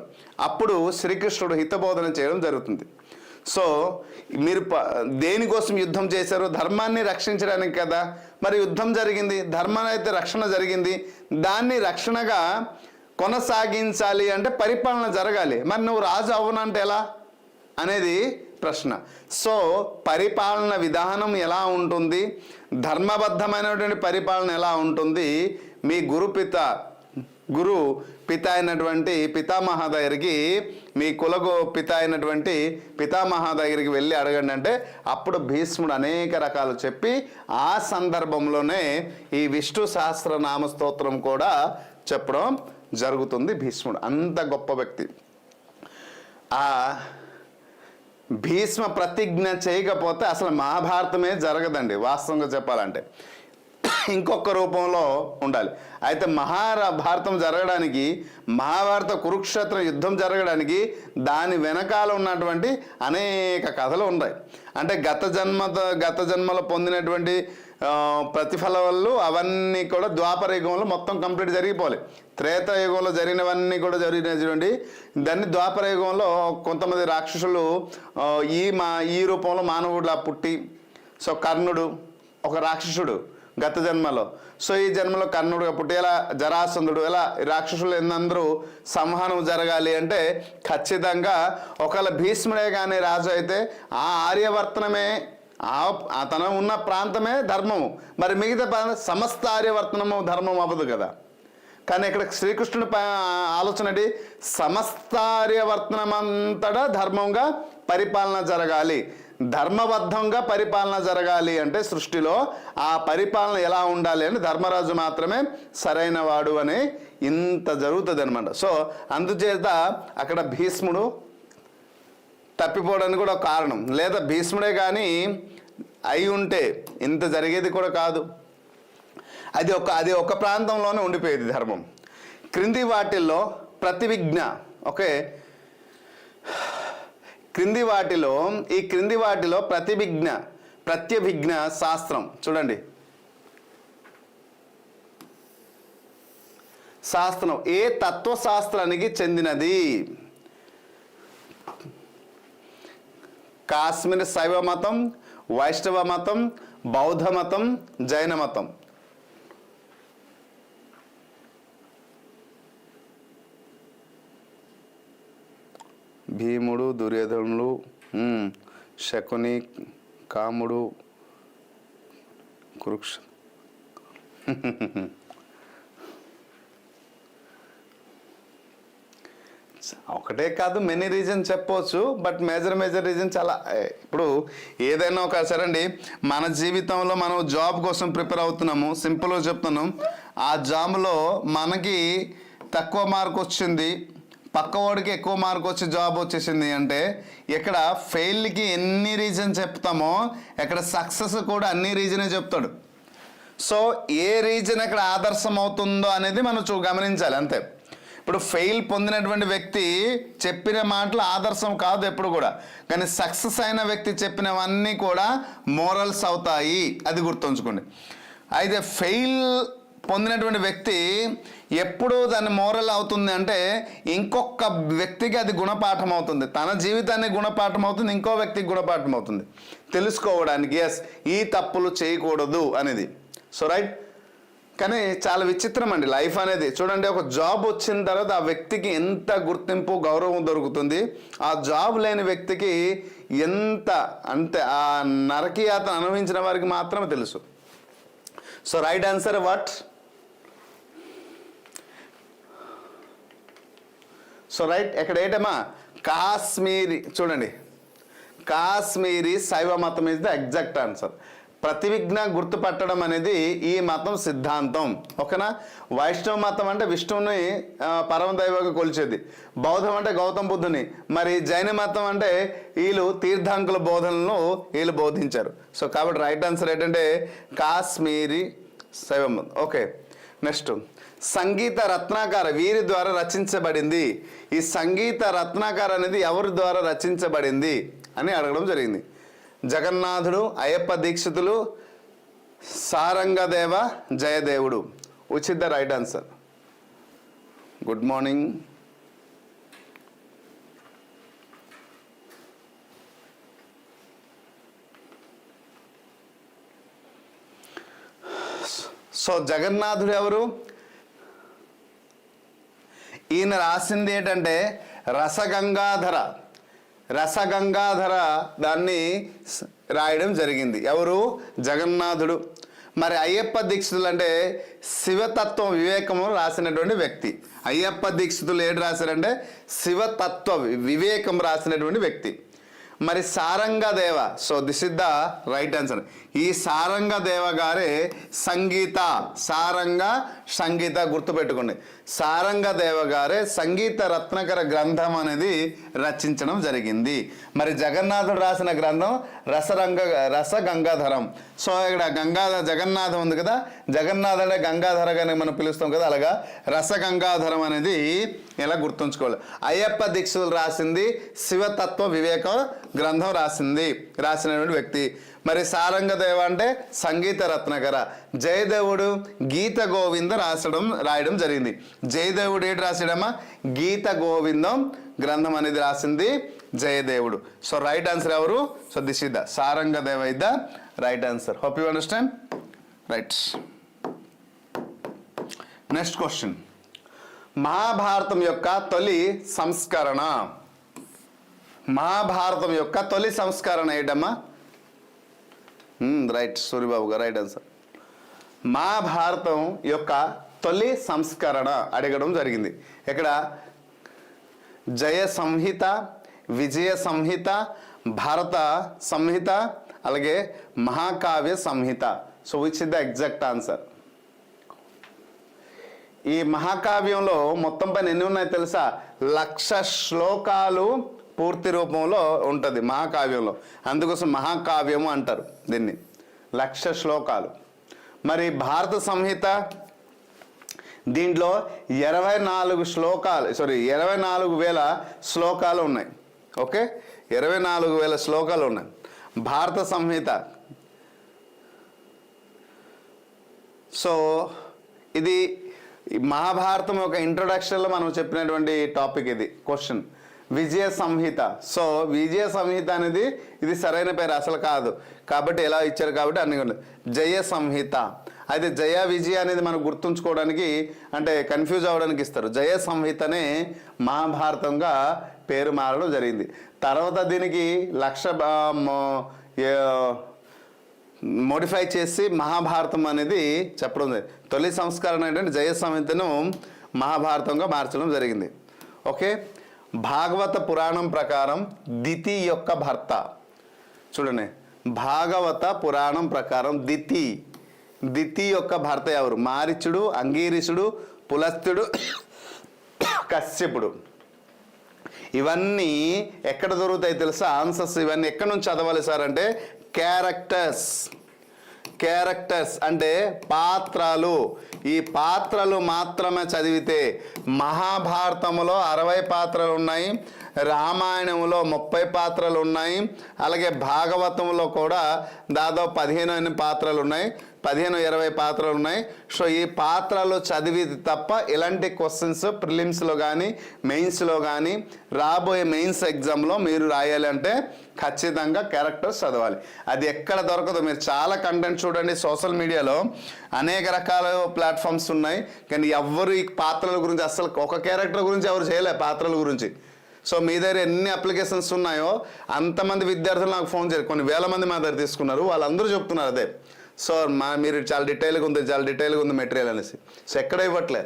Speaker 1: అప్పుడు శ్రీకృష్ణుడు హితబోధన చేయడం జరుగుతుంది. సో మీరు దేనికోసం యుద్ధం చేశారు? ధర్మాన్ని రక్షించడానికి కదా. మరి యుద్ధం జరిగింది, ధర్మాన్ని అయితే రక్షణ జరిగింది, దాన్ని రక్షణగా కొనసాగించాలి అంటే పరిపాలన జరగాలి. మరి నువ్వు రాజు అవునంటే ఎలా అనేది ప్రశ్న. సో పరిపాలన విధానం ఎలా ఉంటుంది, ధర్మబద్ధమైనటువంటి పరిపాలన ఎలా ఉంటుంది, మీ గురు పిత అయినటువంటి పితామహ దగ్గరికి, మీ పిత అయినటువంటి పితామహ దగ్గరికి వెళ్ళి అడగండి అంటే అప్పుడు భీష్ముడు అనేక రకాలు చెప్పి ఆ సందర్భంలోనే ఈ విష్ణు సహస్రనామ స్తోత్రం కూడా చెప్పడం జరుగుతుంది. భీష్ముడు అంత గొప్ప వ్యక్తి. ఆ భీష్మ ప్రతిజ్ఞ చేయకపోతే అసలు మహాభారతమే జరగదండి వాస్తవంగా చెప్పాలంటే. ఇంకొక రూపంలో ఉండాలి. అయితే మహాభారతం జరగడానికి, మహాభారత కురుక్షేత్ర యుద్ధం జరగడానికి దాని వెనకాల ఉన్నటువంటి అనేక కథలు ఉన్నాయి. అంటే గత జన్మలో పొందినటువంటి ప్రతిఫలాలు అవన్నీ కూడా ద్వాపర యుగంలో మొత్తం కంప్లీట్ జరిగిపోవాలి. త్రేతాయుగంలో జరిగినవన్నీ కూడా జరిగినటువంటి దాన్ని ద్వాపర యుగంలో కొంతమంది రాక్షసులు ఈ రూపంలో మానవుడిలా పుట్టి, సో కర్ణుడు ఒక రాక్షసుడు గత జన్మలో, సో ఈ జన్మలో కర్ణుడుగా పుట్టి, ఎలా జరాసంధుడు, ఎలా రాక్షసులు అందరూ సంహారం జరగాలి అంటే ఖచ్చితంగా ఒకవేళ భీష్ముడే కానీ రాజు అయితే ఆ ఆర్యవర్తనమే, తన ఉన్న ప్రాంతమే ధర్మము. మరి మిగతా సమస్త ఆర్యవర్తనము ధర్మం అవ్వదు కదా. కానీ ఇక్కడ శ్రీకృష్ణుడి ఆలోచన ఏంటి? సమస్త ఆర్యవర్తనమంతటా ధర్మంగా పరిపాలన జరగాలి, ధర్మబద్ధంగా పరిపాలన జరగాలి అంటే సృష్టిలో ఆ పరిపాలన ఎలా ఉండాలి అని ధర్మరాజు మాత్రమే సరైన వాడు అని ఇంత జరుగుతుంది అనమాట. సో అందుచేత అక్కడ భీష్ముడు తప్పిపోవడానికి కూడా ఒక కారణం. లేదా భీష్ముడే కానీ అయి ఉంటే ఇంత జరిగేది కూడా కాదు. అది ఒక ప్రాంతంలోనే ఉండిపోయేది ధర్మం. క్రింది వాటిల్లో ప్రతివిజ్ఞ, ఓకే, క్రింది వాటిలో ప్రత్యభిజ్ఞ శాస్త్రం చూడండి. శాస్త్రం ఏ తత్వశాస్త్రానికి చెందినది? కాశ్మీర్ శైవ మతం, వైష్ణవ మతం, బౌద్ధ మతం, జైన మతం. భీముడు, దుర్యోధనులు, శకుని, కాముడు, కురుక్ష ఒకటే కాదు, మెనీ రీజన్ చెప్పవచ్చు. బట్ మేజర్ రీజన్ చాలా. ఇప్పుడు ఏదైనా ఒక సరండి, మన జీవితంలో మనం జాబ్ కోసం ప్రిపేర్ అవుతున్నాము, సింపుల్గా చెప్తున్నాం. ఆ జాబ్లో మనకి తక్కువ మార్క్ వచ్చింది, పక్కవాడికి ఎక్కువ మార్క్ వచ్చి జాబ్ వచ్చేసింది అంటే ఇక్కడ ఫెయిల్కి ఎన్ని రీజన్ చెప్తామో ఇక్కడ సక్సెస్ కూడా అన్ని రీజనే చెప్తాడు. సో ఏ రీజన్ ఇక్కడ ఆదర్శం అవుతుందో అనేది మనం గమనించాలి అంతే. ఇప్పుడు ఫెయిల్ పొందినటువంటి వ్యక్తి చెప్పిన మాటలు ఆదర్శం కాదు ఎప్పుడు కూడా, కానీ సక్సెస్ అయిన వ్యక్తి చెప్పినవన్నీ కూడా మోరల్స్ అవుతాయి, అది గుర్తుంచుకోండి. అయితే ఫెయిల్ పొందినటువంటి వ్యక్తి ఎప్పుడు దాన్ని మోరల్ అవుతుంది అంటే ఇంకొక వ్యక్తికి అది గుణపాఠం అవుతుంది, తన జీవితాన్ని గుణపాఠం అవుతుంది, ఇంకో వ్యక్తికి గుణపాఠం అవుతుంది తెలుసుకోవడానికి. ఎస్, ఈ తప్పులు చేయకూడదు అనేది. So right. కానీ చాలా విచిత్రం అండి లైఫ్ అనేది. చూడండి, ఒక జాబ్ వచ్చిన తర్వాత ఆ వ్యక్తికి ఎంత గుర్తింపు, గౌరవం దొరుకుతుంది, ఆ జాబ్ లేని వ్యక్తికి ఎంత అంటే ఆ నరకయాతన అనుభవించిన వారికి మాత్రమే తెలుసు. So right answer what? So right, ఎక్కడ ఏంటమ్మా? కాశ్మీరీ. చూడండి, కాశ్మీరీ శైవ మతం ఇస్ ద ఎగ్జాక్ట్ ఆన్సర్. ప్రతివిజ్ఞ గుర్తుపట్టడం అనేది ఈ మతం సిద్ధాంతం, ఓకేనా. వైష్ణవ మతం అంటే విష్ణువుని పరమదైవంగా కొలిచేది, బౌద్ధం అంటే గౌతమ బుద్ధుని, మరి జైన మతం అంటే వీళ్ళు తీర్థంకుల బోధనలను వీళ్ళు బోధించారు. సో కాబట్టి రైట్ ఆన్సర్ ఏంటంటే కాశ్మీరీ శైవ మతం. ఓకే, నెక్స్ట్ సంగీత రత్నాకర వీరి ద్వారా రచించబడింది. ఈ సంగీత రత్నాకర అనేది ఎవరి ద్వారా రచించబడింది అని అడగడం జరిగింది. జగన్నాథుడు, అయ్యప్ప దీక్షితులు, సారంగదేవ, జయదేవుడు. Which is the right answer? Good morning. So జగన్నాథుడు ఎవరు? ఈయన రాసింది ఏంటంటే రసగంగాధర దాన్ని రాయడం జరిగింది. ఎవరు? జగన్నాథుడు. మరి అయ్యప్ప దీక్షితులు అంటే శివతత్వ వివేకము రాసినటువంటి వ్యక్తి. అయ్యప్ప దీక్షితులు ఏంటి రాశారంటే శివతత్వ వివేకం రాసినటువంటి వ్యక్తి. మరి Sarangadeva, so this is the right answer. ఈ సారంగదేవ గారే సంగీత గుర్తుపెట్టుకోండి. సారంగదేవ గారే సంగీత రత్నకర గ్రంథం అనేది రచించడం జరిగింది. మరి జగన్నాథుడు రాసిన గ్రంథం రసగంగాధరం. సో ఇక్కడ జగన్నాథం ఉంది కదా, జగన్నాథుడే గంగాధరగానే మనం పిలుస్తాం కదా, అలాగా రసగంగాధరం అనేది ఇలా గుర్తుంచుకోవాలి. అయ్యప్ప దీక్షితులు రాసింది శివతత్వ వివేక గ్రంథం రాసినటువంటి వ్యక్తి. మరి సారంగదేవ అంటే సంగీత రత్నకర. జయదేవుడు గీత గోవింద రాయడం జరిగింది. జయదేవుడు ఏంటి రాసాడమ్మా? గీత గోవిందం గ్రంథం అనేది రాసింది జయదేవుడు. సో రైట్ ఆన్సర్ ఎవరు? So this is the Sarangadeva is the right answer. Hope you understand. Right, next question. మహాభారతం యొక్క తొలి సంస్కరణ. మహాభారతం యొక్క తొలి సంస్కరణ ఏంటమ్మా? రైట్, సూర్యబాబు గారు రైట్ ఆన్సర్. మహాభారతం యొక్క తొలి సంస్కరణ అడగడం జరిగింది. ఇక్కడ జయ సంహిత, విజయ సంహిత, భారత సంహిత, అలాగే Mahakavya Samhita. So which is the exact answer? ఈ మహాకావ్యంలో మొత్తం పైన ఎన్ని ఉన్నాయి తెలుసా? 1,00,000 శ్లోకాలు పూర్తి రూపంలో ఉంటుంది మహాకావ్యంలో. అందుకోసం మహాకావ్యము అంటారు దీన్ని. 1,00,000 శ్లోకాలు. మరి భారత సంహిత దీంట్లో 24,000 శ్లోకాలు ఉన్నాయి. ఓకే, 24,000 శ్లోకాలు ఉన్నాయి భారత సంహిత. సో ఇది మహాభారతం ఒక ఇంట్రొడక్షన్లో మనం చెప్పినటువంటి టాపిక్. ఇది క్వశ్చన్ విజయ సంహిత. సో విజయ సంహిత అనేది ఇది సరైన పేరు అసలు కాదు, కాబట్టి ఎలా ఇచ్చారు కాబట్టి అన్ని. జయ సంహిత అయితే జయ విజయ అనేది మనం గుర్తుంచుకోవడానికి అంటే కన్ఫ్యూజ్ అవ్వడానికి ఇస్తారు. జయ సంహితనే మహాభారతంగా పేరు మారడం జరిగింది. తర్వాత దీనికి 1,00,000 మోడిఫై చేసి మహాభారతం అనేది చెప్పడం జరిగింది. తొలి సంస్కరణ ఏంటంటే జయ సంహితను మహాభారతంగా మార్చడం జరిగింది. ఓకే, భాగవత పురాణం ప్రకారం దితి యొక్క భర్త చూడండి. భాగవత పురాణం ప్రకారం దితి యొక్క భర్త ఎవరు? మారీచుడు, అంగీరసుడు, పులస్త్యుడు, కశ్యపుడు. ఇవన్నీ ఎక్కడ దొరుకుతాయి తెలుసా? ఆన్సర్స్ ఇవన్నీ ఎక్కడి నుంచి చదవాలి సార్ అంటే క్యారెక్టర్స్ అంటే పాత్రలు. ఈ పాత్రలు మాత్రమే చదివితే మహాభారతంలో 60 పాత్రలు ఉన్నాయి, రామాయణంలో 30 పాత్రలు ఉన్నాయి, అలాగే భాగవతంలో కూడా దాదాపు 15 పాత్రలు ఉన్నాయి, 15-20 పాత్రలు ఉన్నాయి. సో ఈ పాత్రలు చదివి తప్ప ఇలాంటి క్వశ్చన్స్ ప్రిలిమ్స్లో కానీ మెయిన్స్లో కానీ రాబోయే మెయిన్స్ ఎగ్జామ్లో మీరు రాయాలి అంటే ఖచ్చితంగా క్యారెక్టర్స్ చదవాలి. అది ఎక్కడ దొరకదు. మీరు చాలా కంటెంట్ చూడండి, సోషల్ మీడియాలో అనేక రకాల ప్లాట్ఫామ్స్ ఉన్నాయి, కానీ ఎవ్వరు ఈ పాత్రల గురించి అసలు ఒక క్యారెక్టర్ గురించి ఎవరు చేయలే పాత్రల గురించి. సో మీ దగ్గర ఎన్ని అప్లికేషన్స్ ఉన్నాయో అంతమంది విద్యార్థులు నాకు ఫోన్ చేయాలి, కొన్ని వేల మంది మా దగ్గర తీసుకున్నారు, వాళ్ళందరూ చెప్తున్నారు అదే. సో మీరు చాలా డీటెయిల్గా ఉంది మెటీరియల్ అనేసి. సో ఎక్కడ ఇవ్వట్లే.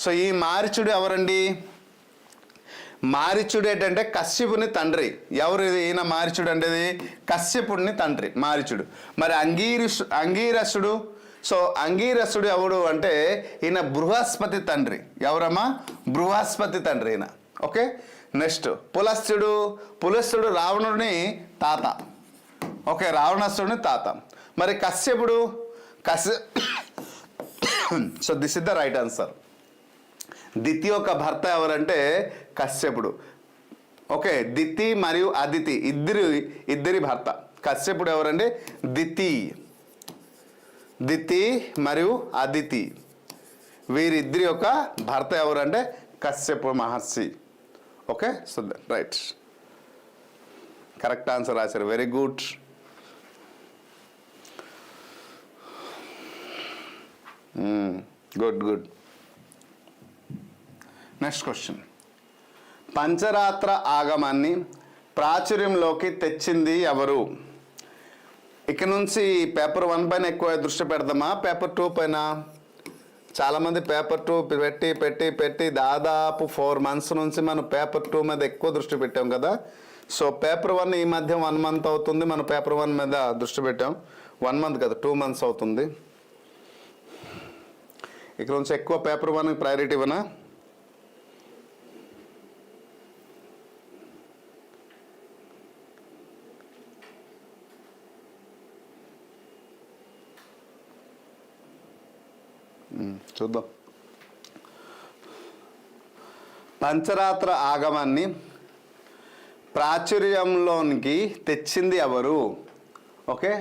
Speaker 1: సో ఈ మారీచుడు ఎవరండి? మారీచుడు ఏంటంటే కశ్యపుని తండ్రి. ఎవరు ఈయన మారీచుడు అంటే? కశ్యపుడిని తండ్రి మారీచుడు. మరి అంగీరసుడు. సో అంగీరసుడు ఎవడు అంటే ఈయన బృహస్పతి తండ్రి. ఎవరమ్మా? బృహస్పతి తండ్రి ఈయన. ఓకే, నెక్స్ట్ పులస్త్యుడు రావణుడిని తాత. ఓకే, రావణాసురుడిని తాత. మరి కశ్యపుడు so this is the right answer. Diti యొక్క భర్త ఎవరంటే కశ్యపుడు. ఓకే, దితి మరియు అదితి ఇద్దరి భర్త. కశ్యపుడు ఎవరంటే దితి మరియు అదితి, వీరిద్దరి యొక్క భర్త ఎవరంటే Kashyapa Maharshi. Okay, so right, correct answer రాశారు. Very good. Good. Next question. Pancharatra ఆగమాన్ని ప్రాచుర్యంలోకి తెచ్చింది ఎవరు? ఇక నుంచి పేపర్ 1 పైన ఎక్కువ దృష్టి పెడదామా, పేపర్ 2 పైన? చాలామంది పేపర్ 2 పెట్టి దాదాపు 4 months నుంచి మనం పేపర్ 2 మీద ఎక్కువ దృష్టి పెట్టాం కదా. సో పేపర్ 1 ఈ మధ్య 1 month అవుతుంది మనం పేపర్ 1 మీద దృష్టి పెట్టాం. 1 month కదా, 2 months అవుతుంది. ఇక్కడ నుంచి ఎక్కువ పేపర్ 1 ప్రయారిటీ ఇవ్వనా? చూద్దాం. పంచరాత్ర ఆగమాన్ని ప్రాచుర్యంలోనికి తెచ్చింది ఎవరు? ఓకే,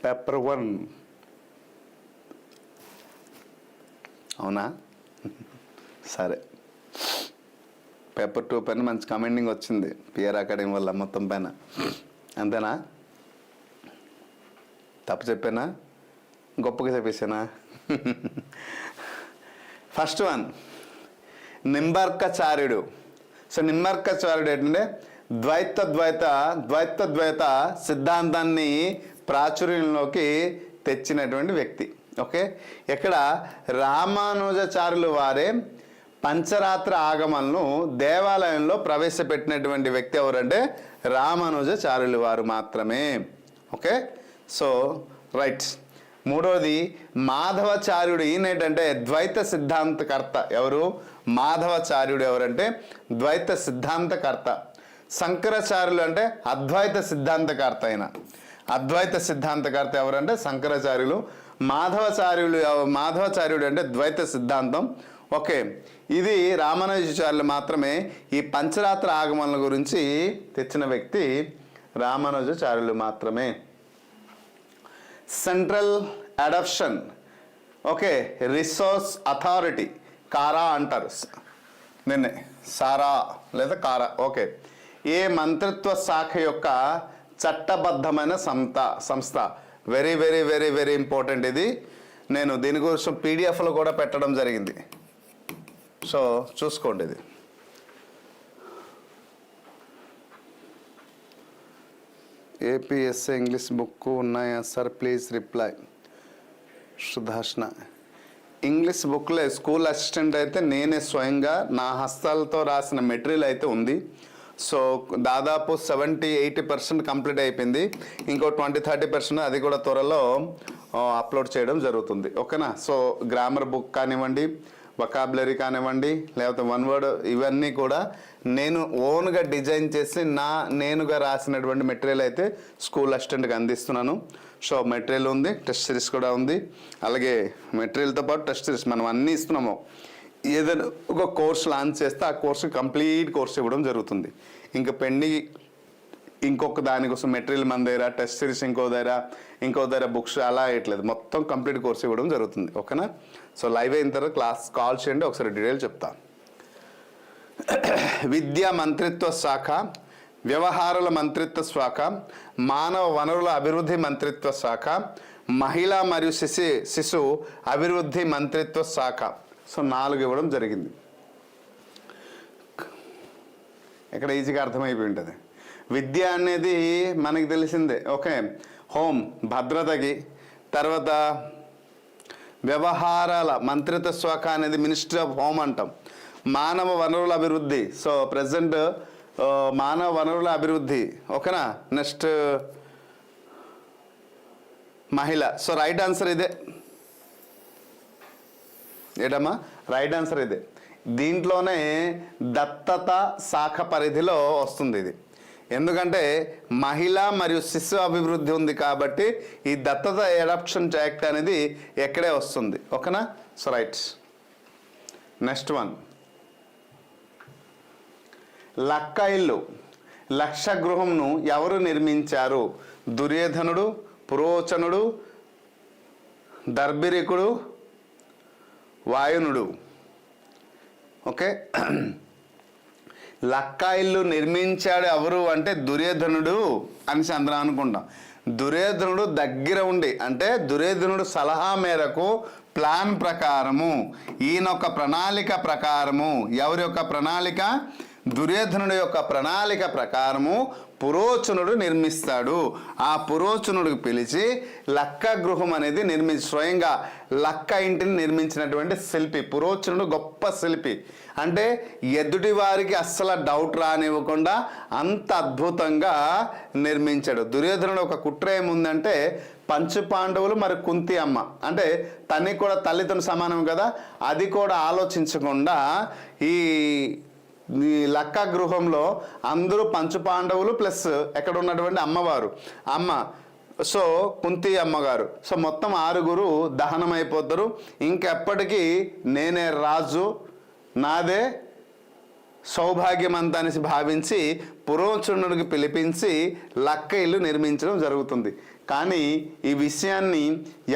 Speaker 1: పేపర్ 1 అవునా? సరే, పేపర్ 2 పైన మంచి కమెంటింగ్ వచ్చింది పిఆర్ అకాడమీ వల్ల మొత్తం పైన. అంతేనా? తప్పు చెప్పానా? గొప్పగా చెప్పేసానా? ఫస్ట్ 1 నింబర్కాచార్యుడు. సో నింబర్కాచార్యుడు ఏంటంటే ద్వైత సిద్ధాంతాన్ని ప్రాచుర్యంలోకి తెచ్చినటువంటి వ్యక్తి. ఓకే, ఇక్కడ రామానుజాచార్యులు వారే పంచరాత్ర ఆగమలను దేవాలయంలో ప్రవేశపెట్టినటువంటి వ్యక్తి ఎవరంటే రామానుజాచార్యులు వారు మాత్రమే. Okay, so right. మూడవది మాధవాచార్యుడు. ఈయనేంటంటే ద్వైత సిద్ధాంతకర్త. ఎవరు? మాధవాచార్యుడు ఎవరంటే ద్వైత సిద్ధాంతకర్త. శంకరాచార్యులు అంటే అద్వైత సిద్ధాంతకర్త. అయిన అద్వైత సిద్ధాంతకర్త ఎవరంటే శంకరాచార్యులు. మాధవాచార్యుడు అంటే ద్వైత సిద్ధాంతం. ఓకే, ఇది రామానుజాచార్యులు మాత్రమే ఈ పంచరాత్ర ఆగమనల గురించి తెచ్చిన వ్యక్తి రామానుజాచార్యులు మాత్రమే. Central adoption, okay, resource authority, CARA అంటారు నిన్నే, సారా లేదా కారా. ఓకే, ఏ మంత్రిత్వ శాఖ యొక్క చట్టబద్ధమైన సంస్థ. Very very very very important ఇది. నేను దీని కోసం పీడిఎఫ్లో కూడా పెట్టడం జరిగింది, సో చూసుకోండి. ఇది ఏపీఎస్ఏ ఇంగ్లీష్ బుక్ ఉన్నాయా సార్? Please reply. సుధాష్ణ. ఇంగ్లీష్ బుక్లో స్కూల్ అసిస్టెంట్ అయితే నేనే స్వయంగా నా హస్తాలతో రాసిన మెటీరియల్ అయితే ఉంది. సో దాదాపు 70-80% కంప్లీట్ అయిపోయింది. ఇంకో 20-30% అది కూడా త్వరలో అప్లోడ్ చేయడం జరుగుతుంది. ఓకేనా? సో గ్రామర్ బుక్ కానివ్వండి, వొకాబులరీ కానివ్వండి, లేకపోతే వన్ వర్డ్, ఇవన్నీ కూడా నేను ఓన్గా డిజైన్ చేసి నేనుగా రాసినటువంటి మెటీరియల్ అయితే స్కూల్ అసిస్టెంట్కి అందిస్తున్నాను. సో మెటీరియల్ ఉంది, టెస్ట్ సిరీస్ కూడా ఉంది. అలాగే మెటీరియల్తో పాటు టెస్ట్ సిరీస్ మనం అన్నీ ఇస్తున్నాము. ఏదైనా ఒక కోర్స్ లాంచ్ చేస్తే ఆ కోర్సు కంప్లీట్ కోర్స్ ఇవ్వడం జరుగుతుంది. ఇంకా పెండింగ్ ఇంకొక దానికోసం మెటీరియల్ మన దగ్గర, టెస్ట్ సిరీస్ ఇంకో దగ్గర బుక్స్ అలా వేయట్లేదు, మొత్తం కంప్లీట్ కోర్స్ ఇవ్వడం జరుగుతుంది. ఓకేనా? సో లైవ్ అయిన తర్వాత క్లాస్ కాల్ చేయండి, ఒకసారి డీటెయిల్ చెప్తా. విద్యా మంత్రిత్వ శాఖ, వ్యవహారాల మంత్రిత్వ శాఖ, మానవ వనరుల అభివృద్ధి మంత్రిత్వ శాఖ, మహిళా మరియు శిశు అభివృద్ధి మంత్రిత్వ శాఖ. సో 4 ఇవ్వడం జరిగింది. ఇక్కడ ఈజీగా అర్థమైపోయి ఉంటుంది. విద్య అనేది మనకి తెలిసిందే. ఓకే, హోమ్ భద్రతకి, తర్వాత వ్యవహారాల మంత్రిత్వ శాఖ అనేది మినిస్ట్రీ ఆఫ్ హోమ్ అంటాం. మానవ వనరుల అభివృద్ధి, సో ప్రజెంట్ మానవ వనరుల అభివృద్ధి. ఓకేనా? నెక్స్ట్ మహిళ. సో రైట్ ఆన్సర్ ఇదే. ఏటమ్మా? రైట్ ఆన్సర్ ఇదే. దీంట్లోనే దత్తత శాఖ పరిధిలో వస్తుంది ఇది. ఎందుకంటే మహిళా మరియు శిశు అభివృద్ధి ఉంది కాబట్టి ఈ దత్తత అడాప్షన్ యాక్ట్ అనేది ఎక్కడే వస్తుంది. ఓకేనా? So right. నెక్స్ట్ వన్, లక్క ఇల్లు, లక్ష గృహంను ఎవరు నిర్మించారు? దుర్యోధనుడు, పురోచనుడు, దర్భిరికుడు, వాయునుడు. ఓకే, లక్క ఇల్లు నిర్మించాడు ఎవరు అంటే దుర్యోధనుడు అనేసి అందరం అనుకుంటాం. దుర్యోధనుడు దగ్గర ఉండి, అంటే దుర్యోధనుడు సలహా మేరకు ప్లాన్ ప్రకారము, ఈయనొక ప్రణాళిక ప్రకారము, ఎవరి యొక్క ప్రణాళిక? దుర్యోధనుడి యొక్క ప్రణాళిక ప్రకారము పురోచనుడు నిర్మిస్తాడు. ఆ పురోచనుడికి పిలిచి లక్క గృహం అనేది స్వయంగా లక్క ఇంటిని నిర్మించినటువంటి శిల్పి పురోచనుడు. గొప్ప శిల్పి, అంటే ఎదుటి వారికి అస్సలు డౌట్ రానివ్వకుండా అంత అద్భుతంగా నిర్మించాడు. దుర్యోధనుడు ఒక కుట్ర ఏముందంటే, పంచు పాండవులు మరి కుంతి అమ్మ, అంటే తనకి కూడా తల్లితో సమానం కదా, అది కూడా ఆలోచించకుండా ఈ లక్క గృహంలో అందరూ పంచు పాండవులు ప్లస్ ఎక్కడ ఉన్నటువంటి అమ్మ, సో కుంతి అమ్మగారు, సో మొత్తం 6 దహనం అయిపోతారు. ఇంకెప్పటికీ నేనే రాజు, నాదే సౌభాగ్యం అంతా అనేసి భావించి పురోచనుడికి పిలిపించి లక్క ఇల్లు నిర్మించడం జరుగుతుంది. కానీ ఈ విషయాన్ని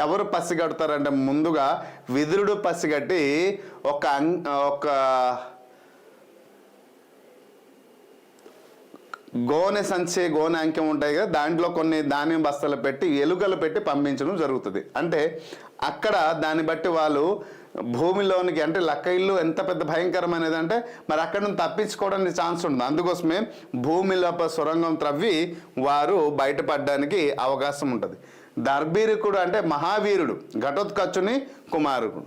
Speaker 1: ఎవరు పసిగడతారంటే, ముందుగా విదురుడు పసిగట్టి ఒక గోనె సంచి, గోనె అంకెం ఉంటాయి కదా, దాంట్లో కొన్ని ధాన్యం బస్తాలు పెట్టి ఎలుకలు పెట్టి పంపించడం జరుగుతుంది. అంటే అక్కడ దాన్ని బట్టి వాళ్ళు భూమిలోనికి, అంటే లక్క ఇల్లు ఎంత పెద్ద భయంకరమైనది అంటే మరి అక్కడ నుంచి తప్పించుకోవడానికి ఛాన్స్ ఉంటుంది. అందుకోసమే భూమిలోప సొరంగం త్రవ్వి వారు బయటపడడానికి అవకాశం ఉంటుంది. దర్భిరికుడు అంటే మహావీరుడు, ఘటోత్కచుని కుమారుడు.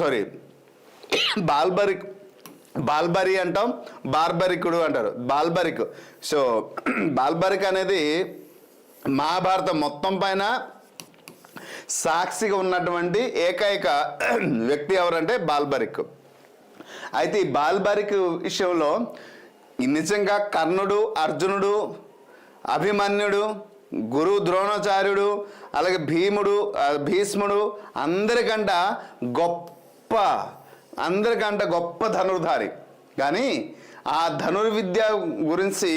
Speaker 1: సారీ, బాల్బరి అంటాం, బార్బరికుడు అంటారు. బాల్బరిక్. సో బాల్బరిక్ అనేది మహాభారతం మొత్తం పైన సాక్షిగా ఉన్నటువంటి ఏకైక వ్యక్తి ఎవరంటే బాల్బరిక్. అయితే ఈ బాల్బరిక్ విషయంలో నిజంగా కర్ణుడు, అర్జునుడు, అభిమన్యుడు, గురు ద్రోణాచార్యుడు, అలాగే భీష్ముడు అందరికంట గొప్ప ధనుర్ధారి. కానీ ఆ ధనుర్విద్య గురించి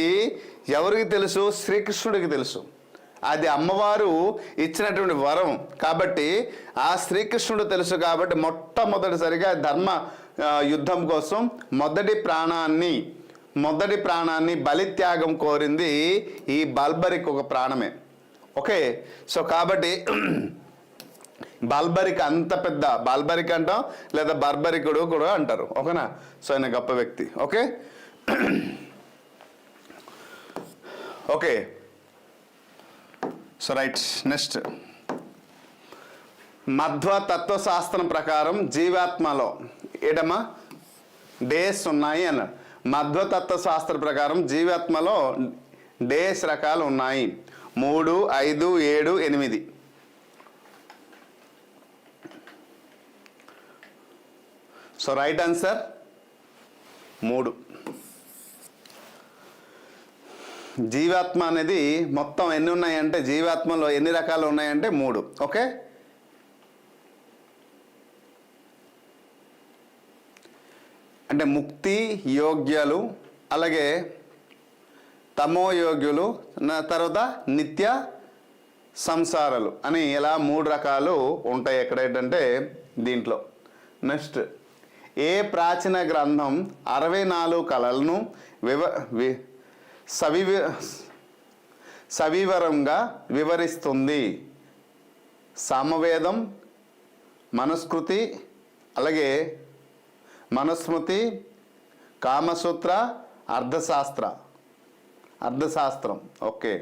Speaker 1: ఎవరికి తెలుసు? శ్రీకృష్ణుడికి తెలుసు. అది అమ్మవారు ఇచ్చినటువంటి వరం కాబట్టి ఆ శ్రీకృష్ణుడు తెలుసు. కాబట్టి మొట్టమొదటిసారిగా ధర్మ యుద్ధం కోసం మొదటి ప్రాణాన్ని బలిత్యాగం కోరింది ఈ బాల్బరిక్ ఒక ప్రాణమే. ఓకే, సో కాబట్టి బాల్బరిక్ అంత పెద్ద బాల్బరిక్ అంటాం, లేదా బర్బరికుడు కూడా అంటారు. ఓకేనా? సో ఆయన గొప్ప వ్యక్తి. Okay okay so right. Next, Madhva తత్వశాస్త్రం ప్రకారం జీవాత్మలో ఏటమ్మా డేస్ ఉన్నాయి అన్నాడు. మధ్వ తత్వశాస్త్ర ప్రకారం జీవాత్మలో డేస్ రకాలు ఉన్నాయి. 3, 5, 7, 8. So right answer 3. జీవాత్మ అనేది మొత్తం ఎన్ని ఉన్నాయంటే, జీవాత్మలో ఎన్ని రకాలు ఉన్నాయంటే 3. ఓకే, అంటే ముక్తి యోగ్యులు, అలాగే తమోయోగ్యులు, తర్వాత నిత్య సంసారాలు అని ఇలా 3 రకాలు ఉంటాయి ఎక్కడేంటంటే దీంట్లో. నెక్స్ట్, ఏ ప్రాచీన గ్రంథం 64 కళలను సవివరంగా వివరిస్తుంది? సామవేదం, మనుస్మృతి, అలాగే మనుస్మృతి, కామసూత్ర, అర్థశాస్త్రం. ఓకే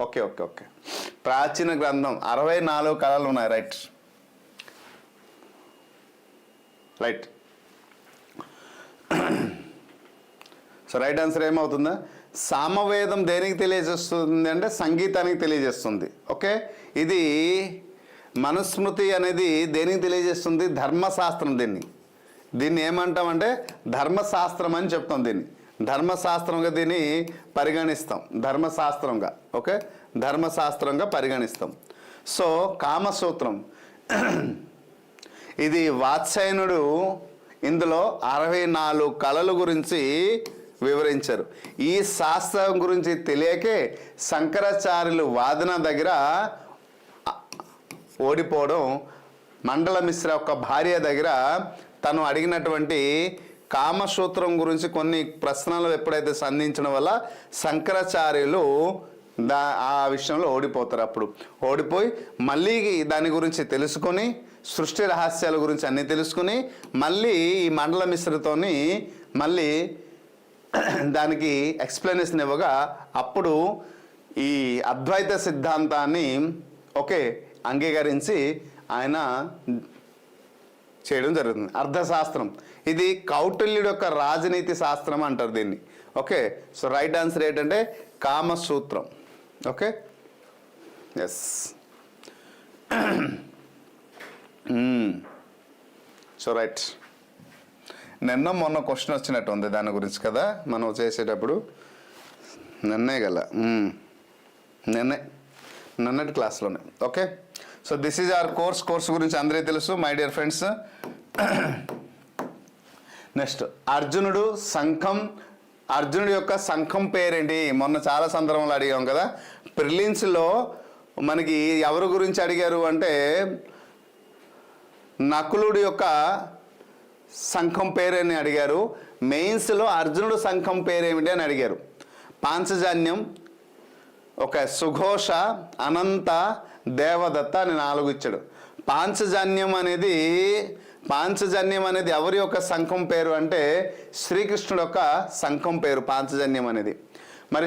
Speaker 1: ఓకే ఓకే ఓకే ప్రాచీన గ్రంథం 64 కళలు ఉన్నాయి. Right right so right answer ఏమవుతుందా? సామవేదం దేనికి తెలియజేస్తుంది అంటే సంగీతానికి తెలియజేస్తుంది. ఓకే, ఇది మనుస్మృతి అనేది దేనికి తెలియజేస్తుంది? ధర్మశాస్త్రం. దీన్ని ఏమంటామంటే ధర్మశాస్త్రం అని చెప్తాం. ధర్మశాస్త్రంగా దీన్ని పరిగణిస్తాం. ధర్మశాస్త్రంగా. ఓకే, ధర్మశాస్త్రంగా పరిగణిస్తాం. సో కామసూత్రం ఇది వాత్సాయనుడు ఇందులో 64 కళల గురించి వివరించారు. ఈ శాస్త్రం గురించి తెలియకే శంకరాచార్యులు వాదన దగ్గర ఓడిపోవడం, మండల మిశ్ర యొక్క భార్య దగ్గర తను అడిగినటువంటి కామసూత్రం గురించి కొన్ని ప్రశ్నలు ఎప్పుడైతే సంధించడం వల్ల శంకరాచార్యులు ఆ విషయంలో ఓడిపోతారు. అప్పుడు ఓడిపోయి మళ్ళీ దాని గురించి తెలుసుకొని, సృష్టి రహస్యాల గురించి అన్నీ తెలుసుకుని, మళ్ళీ ఈ మండల మిశ్రతోని మళ్ళీ దానికి ఎక్స్ప్లెనేషన్ ఇవ్వగా అప్పుడు ఈ అద్వైత సిద్ధాంతాన్ని ఓకే అంగీకరించి ఆయన చేయడం జరుగుతుంది. అర్థశాస్త్రం ఇది కౌటిల్యుడు యొక్క రాజనీతి శాస్త్రం అంటారు దీన్ని. ఓకే, సో రైట్ ఆన్సర్ ఏంటంటే కామసూత్రం. Okay, yes. సో రైట్, నిన్న మొన్న క్వశ్చన్ వచ్చినట్టు ఉంది దాని గురించి కదా మనం చేసేటప్పుడు. నిన్నటి క్లాస్లోనే. Okay, so this is our course గురించి అందరికీ తెలుసు మై డియర్ ఫ్రెండ్స్. నెక్స్ట్, అర్జునుడి యొక్క శంఖం పేరేంటి? మొన్న చాలా సందర్భంలో అడిగాం కదా. ప్రిలిమ్స్లో మనకి ఎవరి గురించి అడిగారు అంటే నకులుడి యొక్క శంఖం పేరేని అడిగారు. మెయిన్స్లో అర్జునుడు శంఖం పేరేమిటి అని అడిగారు. పాంచజన్యం, ఒక సుఘోష, అనంత, దేవదత్త అని 4 ఇచ్చాడు. పాంచజన్యం అనేది ఎవరి యొక్క శంఖం పేరు అంటే శ్రీకృష్ణుడు యొక్క శంఖం పేరు పాంచజన్యం అనేది. మరి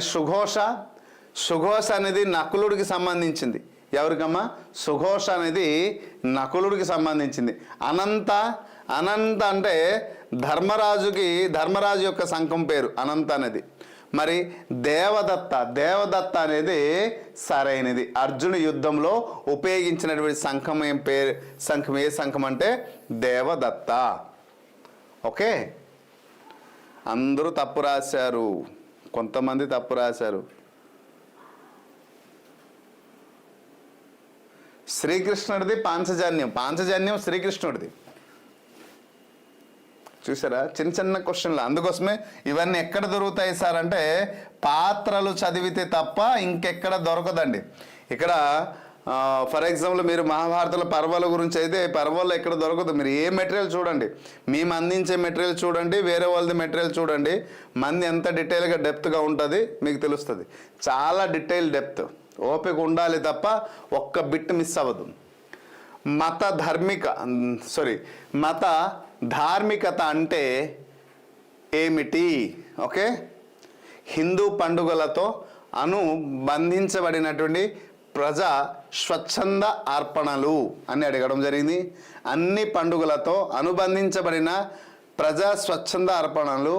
Speaker 1: సుఘోష అనేది నకులుడికి సంబంధించింది. ఎవరికమ్మా? సుఘోష అనేది నకులుడికి సంబంధించింది. అనంత అంటే ధర్మరాజు యొక్క శంఖం పేరు అనంత అనేది. మరి దేవదత్త అనేది సరైనది. అర్జునుడి యుద్ధంలో ఉపయోగించినటువంటి శంఖం ఏ శంఖం అంటే దేవదత్త. ఓకే, అందరూ తప్పు రాశారు, కొంతమంది తప్పు రాశారు. శ్రీకృష్ణుడిది పాంచజన్యం శ్రీకృష్ణుడిది. చూసారా, చిన్న చిన్న క్వశ్చన్లు. అందుకోసమే ఇవన్నీ ఎక్కడ దొరుకుతాయి సార్ అంటే పాత్రలు చదివితే తప్ప ఇంకెక్కడ దొరకదండి. ఇక్కడ ఫర్ ఎగ్జాంపుల్ మీరు మహాభారతంలో పర్వాల గురించి అయితే పర్వాల్లో ఎక్కడ దొరకదు. మీరు ఏ మెటీరియల్ చూడండి, మేము అందించే మెటీరియల్ చూడండి, వేరే వాళ్ళది మెటీరియల్ చూడండి, మంది ఎంత డీటెయిల్గా డెప్త్గా ఉంటుంది మీకు తెలుస్తుంది. చాలా డెప్త్ ఓపిక ఉండాలి తప్ప ఒక్క బిట్ మిస్ అవ్వదు. మత ధార్మికత అంటే ఏమిటి? ఓకే, హిందూ పండుగలతో అనుబంధించబడినటువంటి ప్రజా స్వచ్ఛంద అర్పణలు అని అడగడం జరిగింది. అన్ని పండుగలతో అనుబంధించబడిన ప్రజా స్వచ్ఛంద అర్పణలు.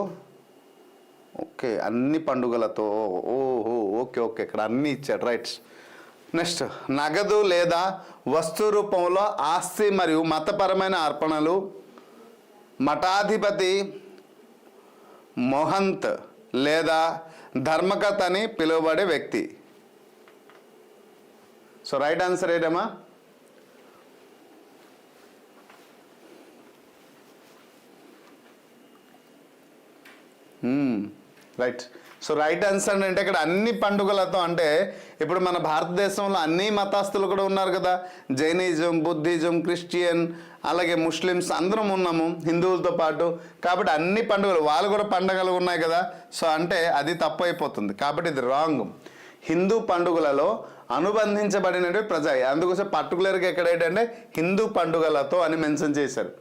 Speaker 1: ఓకే, అన్ని పండుగలతో. ఓహో, ఓకే, ఇక్కడ అన్నీ ఇచ్చాడు, రైట్. నెక్స్ట్, నగదు లేదా వస్తు రూపంలో ఆస్తి మరియు మతపరమైన అర్పణలు. మఠాధిపతి మొహంత్ లేదా ధర్మకర్త అని పిలువబడే వ్యక్తి. సో రైట్ ఆన్సర్ ఏంటమ్మా? రైట్. సో రైట్ ఆన్సర్ అంటే ఇక్కడ అన్ని పండుగలతో అంటే ఇప్పుడు మన భారతదేశంలో అన్ని మతస్థులు కూడా ఉన్నారు కదా, జైనిజం, బుద్ధిజం, క్రిస్టియన్, అలాగే ముస్లిమ్స్ అందరం ఉన్నాము హిందువులతో పాటు. కాబట్టి అన్ని పండుగలు, వాళ్ళు కూడా పండుగలు ఉన్నాయి కదా. సో అంటే అది తప్పు అయిపోతుంది, కాబట్టి ఇది రాంగ్. హిందూ పండుగలలో అనుబంధించబడినటువంటి ప్రజా, అందుకోసం పర్టికులర్గా ఎక్కడ ఏంటంటే హిందూ పండుగలతో అని మెన్షన్ చేశారు.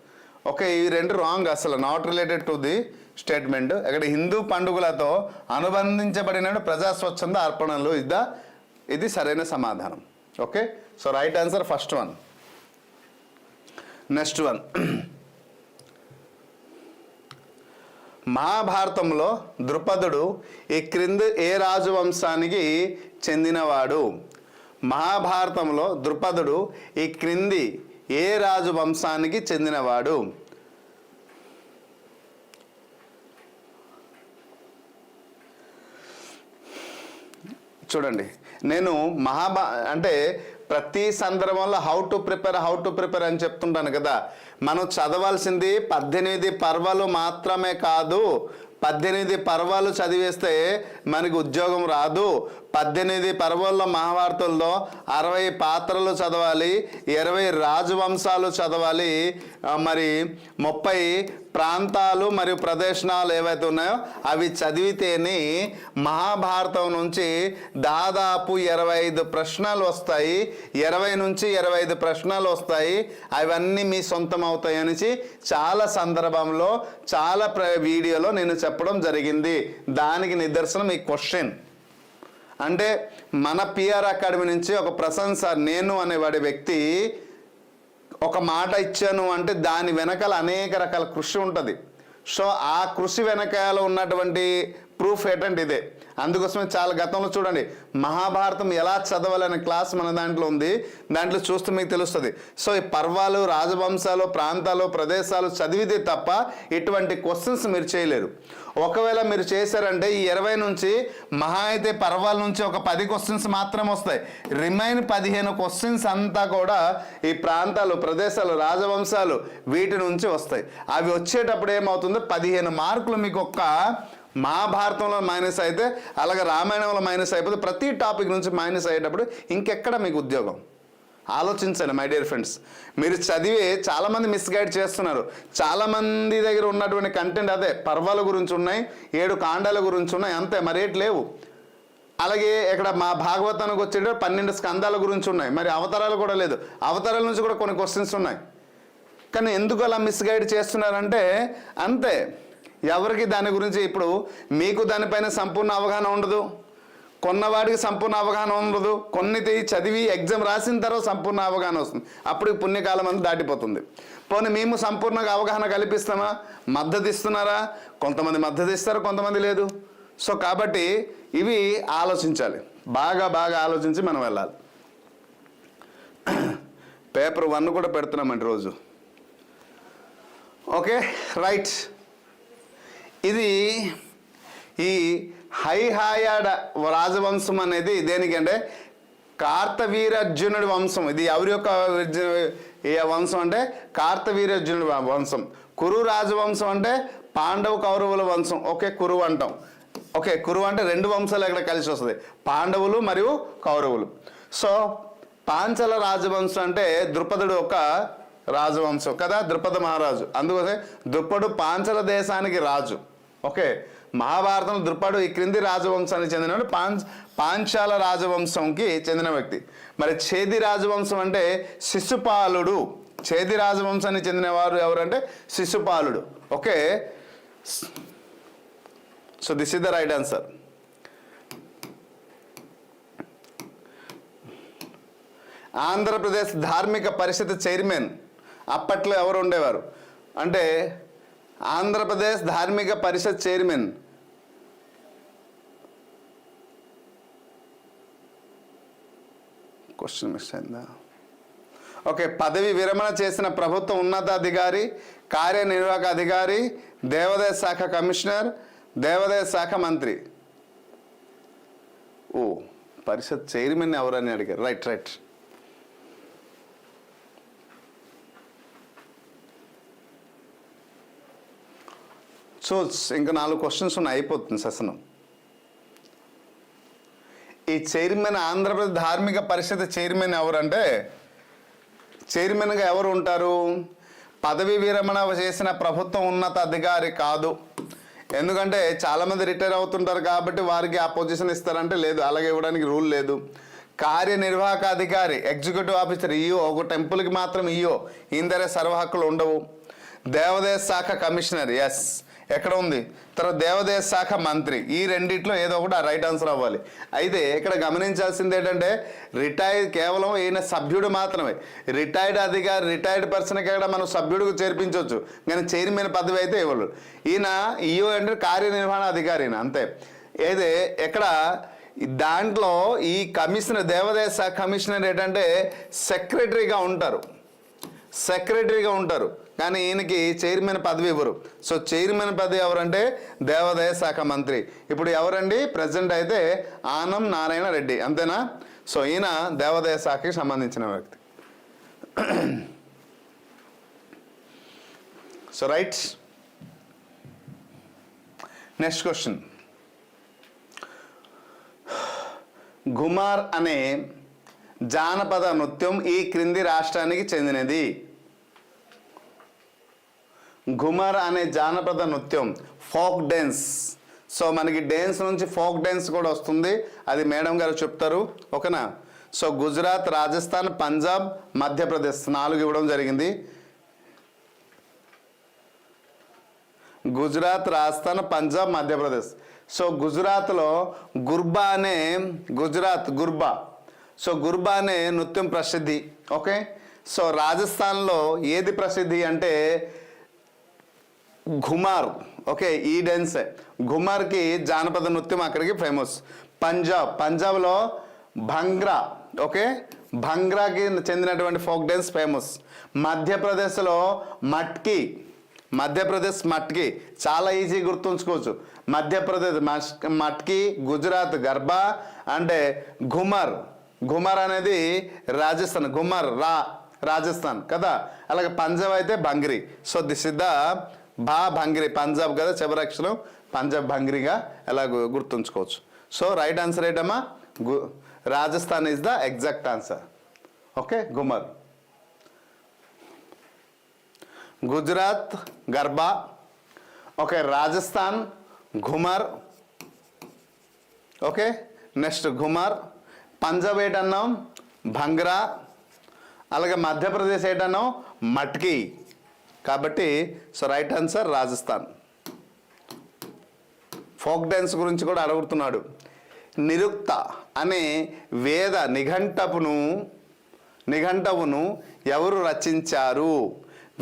Speaker 1: ఓకే, ఈ రెండు రాంగ్, అసలు not related to the statement. ఇక్కడ హిందూ పండుగలతో అనుబంధించబడిన ప్రజా స్వచ్ఛంద అర్పణలు ఇది సరైన సమాధానం. Okay, so right answer first one. Next one, మహాభారతంలో ద్రుపదుడు ఈ క్రింది ఏ రాజవంశానికి చెందినవాడు? మహాభారతంలో ద్రుపదుడు ఈ క్రింది ఏ రాజవంశానికి చెందినవాడు? చూడండి, నేను అంటే ప్రతి సందర్భంలో హౌ టు ప్రిపేర్ అని చెప్తుంటాను కదా. మనం చదవాల్సింది 18 పర్వాలు మాత్రమే కాదు. 18 పర్వాలు చదివేస్తే మనకి ఉద్యోగం రాదు. 18 పర్వాల్లో మహాభారతంలో 60 పాత్రలు చదవాలి, 20 రాజవంశాలు చదవాలి, మరి 30 ప్రాంతాలు మరియు ప్రదేశాలు ఏవైతే ఉన్నాయో అవి చదివితేనే మహాభారతం నుంచి దాదాపు 25 ప్రశ్నలు వస్తాయి. 20 నుంచి 25 ప్రశ్నలు వస్తాయి. అవన్నీ మీ సొంతం అవుతాయి అనేసి చాలా సందర్భంలో చాలా వీడియోలో నేను చెప్పడం జరిగింది. దానికి నిదర్శనం ఈ క్వశ్చన్. అంటే మన పిఆర్ అకాడమీ నుంచి ఒక ప్రశంస, నేను అనేవాడి వ్యక్తి ఒక మాట ఇచ్చాను అంటే దాని వెనకాల అనేక రకాల కృషి ఉంటుంది. సో ఆ కృషి వెనకాల ఉన్నటువంటి ప్రూఫ్ ఏంటంటే ఇదే. అందుకోసమే చాలా గతంలో చూడండి మహాభారతం ఎలా చదవాలనే క్లాస్ మన దాంట్లో ఉంది, దాంట్లో చూస్తే మీకు తెలుస్తుంది. సో ఈ పర్వాలు, రాజవంశాలు, ప్రాంతాలు, ప్రదేశాలు చదివితే తప్ప ఇటువంటి క్వశ్చన్స్ మీరు చేయలేరు. ఒకవేళ మీరు చేశారంటే ఈ 20 నుంచి మహా అయితే పర్వాల నుంచి ఒక 10 క్వశ్చన్స్ మాత్రమే వస్తాయి. రిమైన్ 15 క్వశ్చన్స్ అంతా కూడా ఈ ప్రాంతాలు, ప్రదేశాలు, రాజవంశాలు వీటి నుంచి వస్తాయి. అవి వచ్చేటప్పుడు ఏమవుతుందో 15 మార్కులు మీకు ఒక్క మహాభారతంలో మైనస్ అయితే, అలాగే రామాయణంలో మైనస్ అయిపోతే ప్రతి టాపిక్ నుంచి మైనస్ అయ్యేటప్పుడు ఇంకెక్కడ మీకు ఉద్యోగం? ఆలోచించండి మై డియర్ ఫ్రెండ్స్. మీరు చదివే చాలామంది మిస్గైడ్ చేస్తున్నారు. చాలామంది దగ్గర ఉన్నటువంటి కంటెంట్ అదే, పర్వాల గురించి ఉన్నాయి, 7 కాండాల గురించి ఉన్నాయి, అంతే, మరేటి లేవు. అలాగే ఇక్కడ మా భాగవతానికి వచ్చేటప్పుడు 12 స్కందాల గురించి ఉన్నాయి, మరి అవతారాలు కూడా లేదు. అవతారాల నుంచి కూడా కొన్ని క్వశ్చన్స్ ఉన్నాయి. కానీ ఎందుకు అలా మిస్గైడ్ చేస్తున్నారంటే అంతే, ఎవరికి దాని గురించి ఇప్పుడు మీకు దానిపైన సంపూర్ణ అవగాహన ఉండదు, కొన్నవాడికి సంపూర్ణ అవగాహన ఉండదు, కొన్ని చదివి ఎగ్జామ్ రాసిన తర్వాత సంపూర్ణ అవగాహన వస్తుంది. అప్పుడు పుణ్యకాలం అంతా దాటిపోతుంది. పోనీ మేము సంపూర్ణంగా అవగాహన కల్పిస్తామా? మద్దతు ఇస్తున్నారా? కొంతమంది మద్దతు ఇస్తారు, కొంతమంది లేదు. సో కాబట్టి ఇవి ఆలోచించాలి, బాగా బాగా ఆలోచించి మనం వెళ్ళాలి. పేపర్ 1 కూడా పెడుతున్నామండి రోజు. Okay right. ఇది ఈ హైహాయాడ రాజవంశం అనేది దేనికంటే కార్తవీర్యార్జునుడి వంశం. ఇది ఎవరి యొక్క వంశం అంటే కార్తవీర్యార్జునుడి వంశం. కురు రాజవంశం అంటే పాండవ కౌరవుల వంశం. ఓకే కురు అంటాం. ఓకే కురు అంటే 2 వంశాలు ఇక్కడ కలిసి వస్తుంది, పాండవులు మరియు కౌరవులు. సో పాంచాల రాజవంశం అంటే ద్రుపదుడు ఒక రాజవంశం కదా, ద్రుపద మహారాజు. అందుకోసమే ద్రుపడు పాంచాల దేశానికి రాజు. ఓకే మహాభారతంలో ద్రుపడు ఈ క్రింది రాజవంశానికి చెందినవాడు, పాంచాల రాజవంశంకి చెందిన వ్యక్తి. మరి ఛేది రాజవంశం అంటే శిశుపాలుడు. ఛేది రాజవంశానికి చెందిన వారు ఎవరంటే శిశుపాలుడు. Okay so this is the right answer. Andhra Pradesh Dharmika Parishad chairman అప్పట్లో ఎవరు ఉండేవారు అంటే Andhra Pradesh Dharmika Parishad chairman question miss అయిందా? ఓకే పదవి విరమణ చేసిన ప్రభుత్వ ఉన్నతాధికారి, కార్యనిర్వాహక అధికారి, దేవాదాయ శాఖ కమిషనర్, దేవాదాయ శాఖ మంత్రి. ఓ పరిషత్ చైర్మన్ ఎవరని అడిగారు. Right right. సో ఇంకా 4 క్వశ్చన్స్ ఉన్నాయి, అయిపోతుంది సెషన్. ఈ చైర్మన్ ఆంధ్రప్రదేశ్ ధార్మిక పరిషత్ చైర్మన్ ఎవరంటే చైర్మన్గా ఎవరు ఉంటారు? పదవి విరమణ చేసిన ప్రభుత్వం ఉన్నత అధికారి కాదు. ఎందుకంటే చాలామంది రిటైర్ అవుతుంటారు కాబట్టి వారికి ఆ పొజిషన్ ఇస్తారంటే లేదు, అలాగే ఇవ్వడానికి రూల్ లేదు. కార్యనిర్వాహక అధికారి ఎగ్జిక్యూటివ్ ఆఫీసర్ ఈఓ, ఒక టెంపుల్కి మాత్రం ఈఓ, ఇందరే సర్వ హక్కులు ఉండవు. దేవాదాయ శాఖ కమిషనర్ ఎస్ ఎక్కడ ఉంది. తర్వాత దేవాదాయ శాఖ మంత్రి, ఈ రెండిట్లో ఏదో ఒకటి ఆ రైట్ ఆన్సర్ అవ్వాలి. అయితే ఇక్కడ గమనించాల్సింది ఏంటంటే కేవలం ఈయన సభ్యుడు మాత్రమే. రిటైర్డ్ అధికారి, రిటైర్డ్ పర్సన్కి ఇక్కడ మనం సభ్యుడికి చేర్పించవచ్చు, కానీ చైర్మన్ పదవి అయితే ఇవ్వరు. ఈయన ఈఓ అంటే కార్యనిర్వహణ అధికారి ఈయన అంతే. ఏదే ఇక్కడ దాంట్లో ఈ కమిషనర్, దేవాదాయ శాఖ కమిషనర్ ఏంటంటే సెక్రటరీగా ఉంటారు కానీ ఈయనకి చైర్మన్ పదవి ఇవ్వరు. సో చైర్మన్ పదవి ఎవరంటే దేవాదాయ శాఖ మంత్రి. ఇప్పుడు ఎవరండి ప్రెసిడెంట్ అయితే ఆనం నారాయణ రెడ్డి, అంతేనా? సో ఈయన దేవాదాయ శాఖకి సంబంధించిన వ్యక్తి. So right. Next question. Ghoomar అనే జానపద నృత్యం ఈ క్రింది రాష్ట్రానికి చెందినది. ఘుమర్ అనే జానపద నృత్యం ఫోక్ డ్యాన్స్. సో మనకి డ్యాన్స్ నుంచి ఫోక్ డ్యాన్స్ కూడా వస్తుంది, అది మేడం గారు చెప్తారు. ఓకేనా? సో గుజరాత్, రాజస్థాన్, పంజాబ్, మధ్యప్రదేశ్ 4 ఇవ్వడం జరిగింది. గుజరాత్, రాజస్థాన్, పంజాబ్, మధ్యప్రదేశ్. సో గుజరాత్లో గుర్బా. సో గుర్బా అనే నృత్యం ప్రసిద్ధి. ఓకే. సో రాజస్థాన్లో ఏది ప్రసిద్ధి అంటే ఘుమార్. ఓకే ఈ డ్యాన్స్ ఘుమార్కి జానపద నృత్యం అక్కడికి ఫేమస్. పంజాబ్లో భంగ్రా. ఓకే భంగ్రాకి చెందినటువంటి folk dance famous. Madhya Pradesh Matki చాలా ఈజీ గుర్తుంచుకోవచ్చు. మధ్యప్రదేశ్ మట్కి, గుజరాత్ గర్బా అంటే ఘుమర్ అనేది రాజస్థాన్, రాజస్థాన్ కదా. అలాగే పంజాబ్ అయితే Bhangra. So this is the Bhangra, Punjab కదా చివరక్షరం, పంజాబ్ భంగ్రీగా ఎలా గుర్తుంచుకోవచ్చు. సో రైట్ ఆన్సర్ ఏంటమ్మా? Rajasthan is the exact answer. Okay Ghoomar. Gujarat Garba, okay Rajasthan Ghoomar. Okay next Ghoomar. Punjab ఏంటన్నాం? భంగ్రా. అలాగే మధ్యప్రదేశ్ ఏంటన్నాం? మట్కి. కాబట్టి so right answer Rajasthan. Folk dance గురించి కూడా అడుగుతున్నాడు. నిరుక్త అనే వేద నిఘంటువును ఎవరు రచించారు?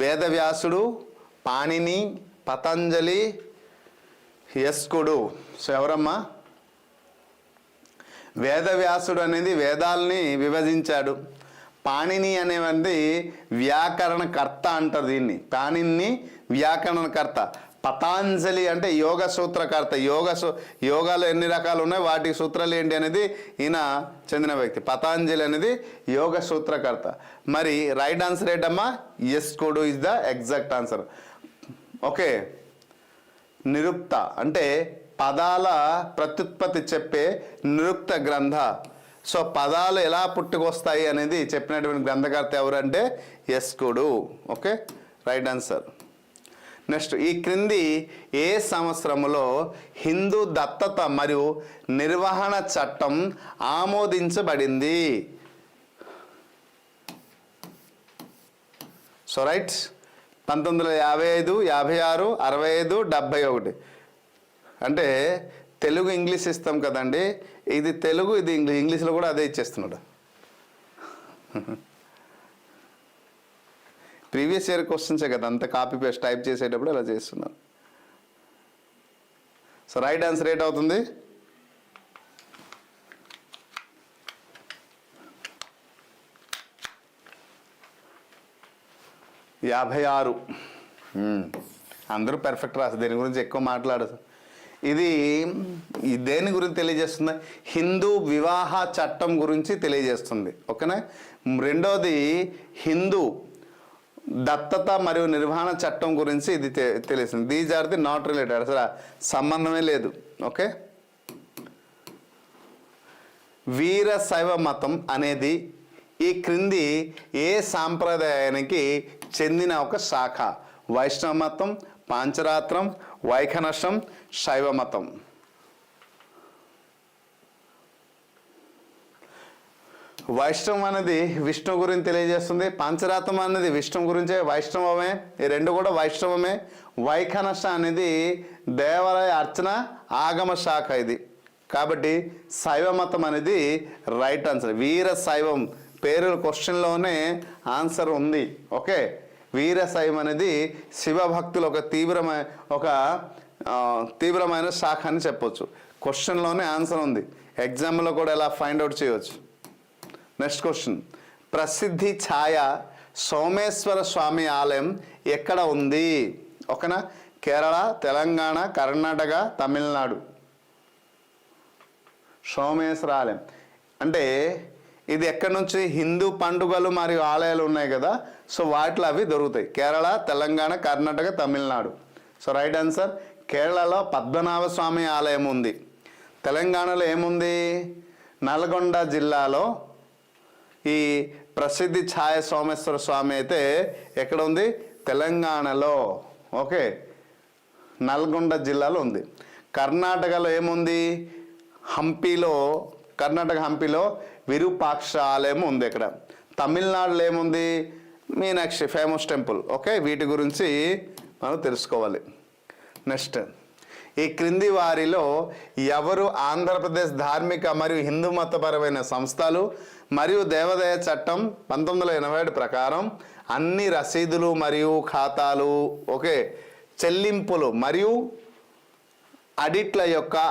Speaker 1: వేదవ్యాసుడు, పాణిని, పతంజలి, యస్కుడు. సో ఎవరమ్మా? వేదవ్యాసుడు అనేది వేదాలని విభజించాడు. పాణిని అనేది వ్యాకరణకర్త అంటారు దీన్ని. పాణిని వ్యాకరణకర్త. పతాంజలి అంటే యోగ సూత్రకర్త. యోగాలు ఎన్ని రకాలు ఉన్నాయి, వాటి సూత్రాలు ఏంటి అనేది ఈయన చెందిన వ్యక్తి. పతాంజలి అనేది యోగ సూత్రకర్త. మరి రైట్ ఆన్సర్ ఏంటమ్మా? యస్కుడు is the exact answer. Okay. Nirukta అంటే పదాల ప్రత్యుత్పత్తి చెప్పే నిరుక్త గ్రంథ. సో పదాలు ఎలా పుట్టుకొస్తాయి అనేది చెప్పినటువంటి గ్రంథకర్త ఎవరంటే యస్కుడు. Okay, right answer. నెక్స్ట్, ఈ క్రింది ఏ సంవత్సరంలో హిందూ దత్తత మరియు నిర్వహణ చట్టం ఆమోదించబడింది? So right, 1955, 56, 65, 71. అంటే తెలుగు ఇంగ్లీష్ ఇస్తాం కదండి, ఇది తెలుగు ఇది ఇంగ్లీష్లో కూడా అదే ఇచ్చేస్తున్నాడు. ప్రీవియస్ ఇయర్ క్వశ్చన్సే కదా, అంత కాపీ పేస్ట్ టైప్ చేసేటప్పుడు అలా చేస్తున్నారు. సో రైట్ ఆన్సర్ ఏంటి అవుతుంది? యాభై 56. అందరూ పర్ఫెక్ట్ రాస్తారు, దీని గురించి ఎక్కువ మాట్లాడదు. ఇది దేని గురించి తెలియజేస్తుంది? హిందూ వివాహ చట్టం గురించి తెలియజేస్తుంది. ఓకేనా. రెండోది హిందూ దత్తత మరియు నిర్వహణ చట్టం గురించి ఇది తెలియస్తుంది. These are the not related, అసలు సంబంధమే లేదు. ఓకే. వీరశైవ మతం అనేది ఈ క్రింది ఏ సాంప్రదాయానికి చెందిన ఒక శాఖ? వైష్ణవ మతం, పాంచరాత్రం, వైఖనసం, శైవ మతం. వైష్ణవం అనేది విష్ణు గురించి తెలియజేస్తుంది. పాంచరాత్రం అనేది విష్ణు గురించే, వైష్ణవమే. ఈ రెండు కూడా వైష్ణవమే. వైఖనస అనేది దేవాలయ అర్చన ఆగమ శాఖ ఇది. కాబట్టి శైవ మతం అనేది రైట్ ఆన్సర్. వీరశైవం పేరు క్వశ్చన్లోనే ఆన్సర్ ఉంది. ఓకే. వీరశైవం అనేది శివభక్తులు ఒక తీవ్రమైన శాఖ అని చెప్పొచ్చు. క్వశ్చన్లోనే ఆన్సర్ ఉంది. ఎగ్జామ్లో కూడా ఎలా ఫైండ్ అవుట్ చేయవచ్చు. నెక్స్ట్ క్వశ్చన్, ప్రసిద్ధి ఛాయ సోమేశ్వర స్వామి ఆలయం ఎక్కడ ఉంది? ఓకేనా. కేరళ, తెలంగాణ, కర్ణాటక, తమిళనాడు. సోమేశ్వర ఆలయం అంటే ఇది ఎక్కడి నుంచి? హిందూ పండుగలు మరియు ఆలయాలు ఉన్నాయి కదా, సో వాటిలో అవి దొరుకుతాయి. Kerala, Telangana, Karnataka, Tamil Nadu. So right answer. కేరళలో పద్మనాభ స్వామి ఆలయం ఉంది. తెలంగాణలో ఏముంది? నల్గొండ జిల్లాలో ఈ ప్రసిద్ధి ఛాయ సోమేశ్వర స్వామి అయితే ఎక్కడ ఉంది? తెలంగాణలో. ఓకే, నల్గొండ జిల్లాలో ఉంది. కర్ణాటకలో ఏముంది? కర్ణాటక హంపీలో విరూపాక్ష ఆలయం ఉంది. ఇక్కడ తమిళనాడులో ఏముంది? Meenakshi famous temple. ఓకే, వీటి గురించి మనం తెలుసుకోవాలి. నెక్స్ట్, ఈ క్రింది వారిలో ఎవరు ఆంధ్రప్రదేశ్ ధార్మిక మరియు హిందూ మతపరమైన సంస్థలు మరియు దేవాదాయ చట్టం 1987 ప్రకారం అన్ని రసీదులు మరియు ఖాతాలు, ఓకే, చెల్లింపులు మరియు ఆడిట్ల యొక్క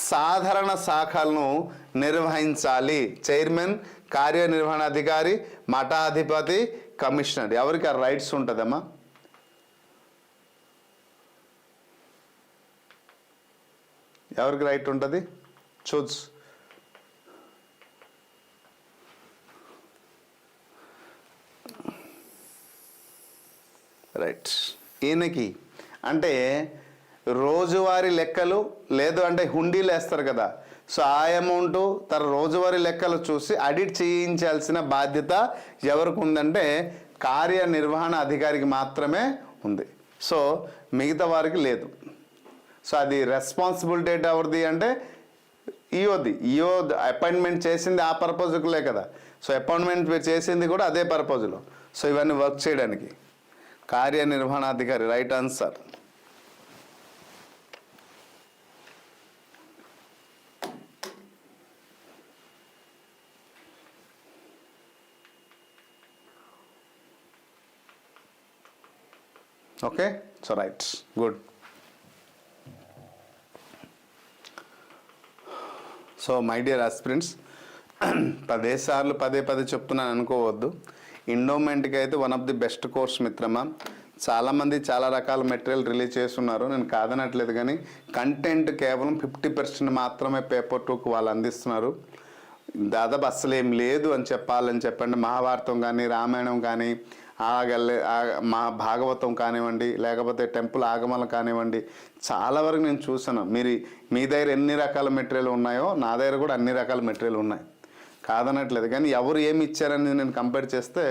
Speaker 1: సాధారణ శాఖలను నిర్వహించాలి? చైర్మన్, కార్యనిర్వహణాధికారి, మఠాధిపతి, కమిషనర్. ఎవరికి ఆ రైట్స్ ఉంటుందమ్మా? ఎవరికి రైట్ ఉంటుంది? చూస్. రైట్. ఈయనకి అంటే రోజువారీ లెక్కలు లేదు అంటే హుండీలు వేస్తారు కదా, సో ఆ అమౌంట్ తన రోజువారీ లెక్కలు చూసి ఆడిట్ చేయించాల్సిన బాధ్యత ఎవరికి ఉందంటే కార్యనిర్వహణ అధికారికి మాత్రమే ఉంది. సో మిగతా వారికి లేదు. సో అది రెస్పాన్సిబిలిటీ ఎవరిది అంటే ఈఓది. ఈఓ అపాయింట్మెంట్ చేసింది ఆ పర్పజ్లే కదా, సో అపాయింట్మెంట్ చేసింది కూడా అదే పర్పజ్లో. సో ఇవన్నీ వర్క్ చేయడానికి కార్యనిర్వహణాధికారి. Right answer. Okay, so right, good. So my dear aspirants, 10 సార్లు పదే చెప్తున్నాను అనుకోవద్దు. ఎండోమెంట్కి అయితే one of the best course మిత్రమా. చాలామంది చాలా రకాల మెటీరియల్ రిలీజ్ చేస్తున్నారు, నేను కాదనట్లేదు. కానీ కంటెంట్ కేవలం 50% మాత్రమే పేపర్ 2కు వాళ్ళు అందిస్తున్నారు. దాదాపు అస్సలు ఏం లేదు అని చెప్పండి. మహాభారతం కానీ, రామాయణం కానీ, మా భాగవతం కానివ్వండి, లేకపోతే టెంపుల్ ఆగమలు కానివ్వండి, చాలా వరకు నేను చూసాను. మీ దగ్గర ఎన్ని రకాల మెటీరియల్ ఉన్నాయో నా దగ్గర కూడా అన్ని రకాల మెటీరియల్ ఉన్నాయి, కాదనట్లేదు. కానీ ఎవరు ఏమి ఇచ్చారని నేను కంపేర్ చేస్తే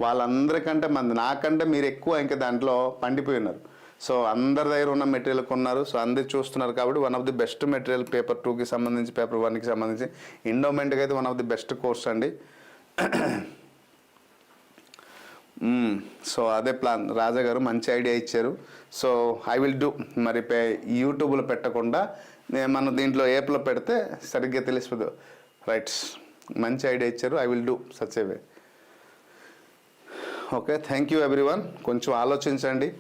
Speaker 1: వాళ్ళందరికంటే నాకంటే మీరు ఎక్కువ ఇంకా దాంట్లో పండిపోయి ఉన్నారు. సో అందరి దగ్గర ఉన్న మెటీరియల్ కొన్నారు. సో అందరు చూస్తున్నారు కాబట్టి one of the best material paper 2కి సంబంధించి, పేపర్ 1కి సంబంధించి ఎండోమెంట్కి అయితే one of the best course అండి. సో అదే ప్లాన్. రాజా గారు మంచి ఐడియా ఇచ్చారు. So I will do. మరి యూట్యూబ్లో పెట్టకుండా మనం దీంట్లో ఏప్లో పెడితే సరిగ్గా తెలిసిపోదు. రైట్, మంచి ఐడియా ఇచ్చారు. I will do such a way. Okay, thank you everyone. కొంచెం ఆలోచించండి.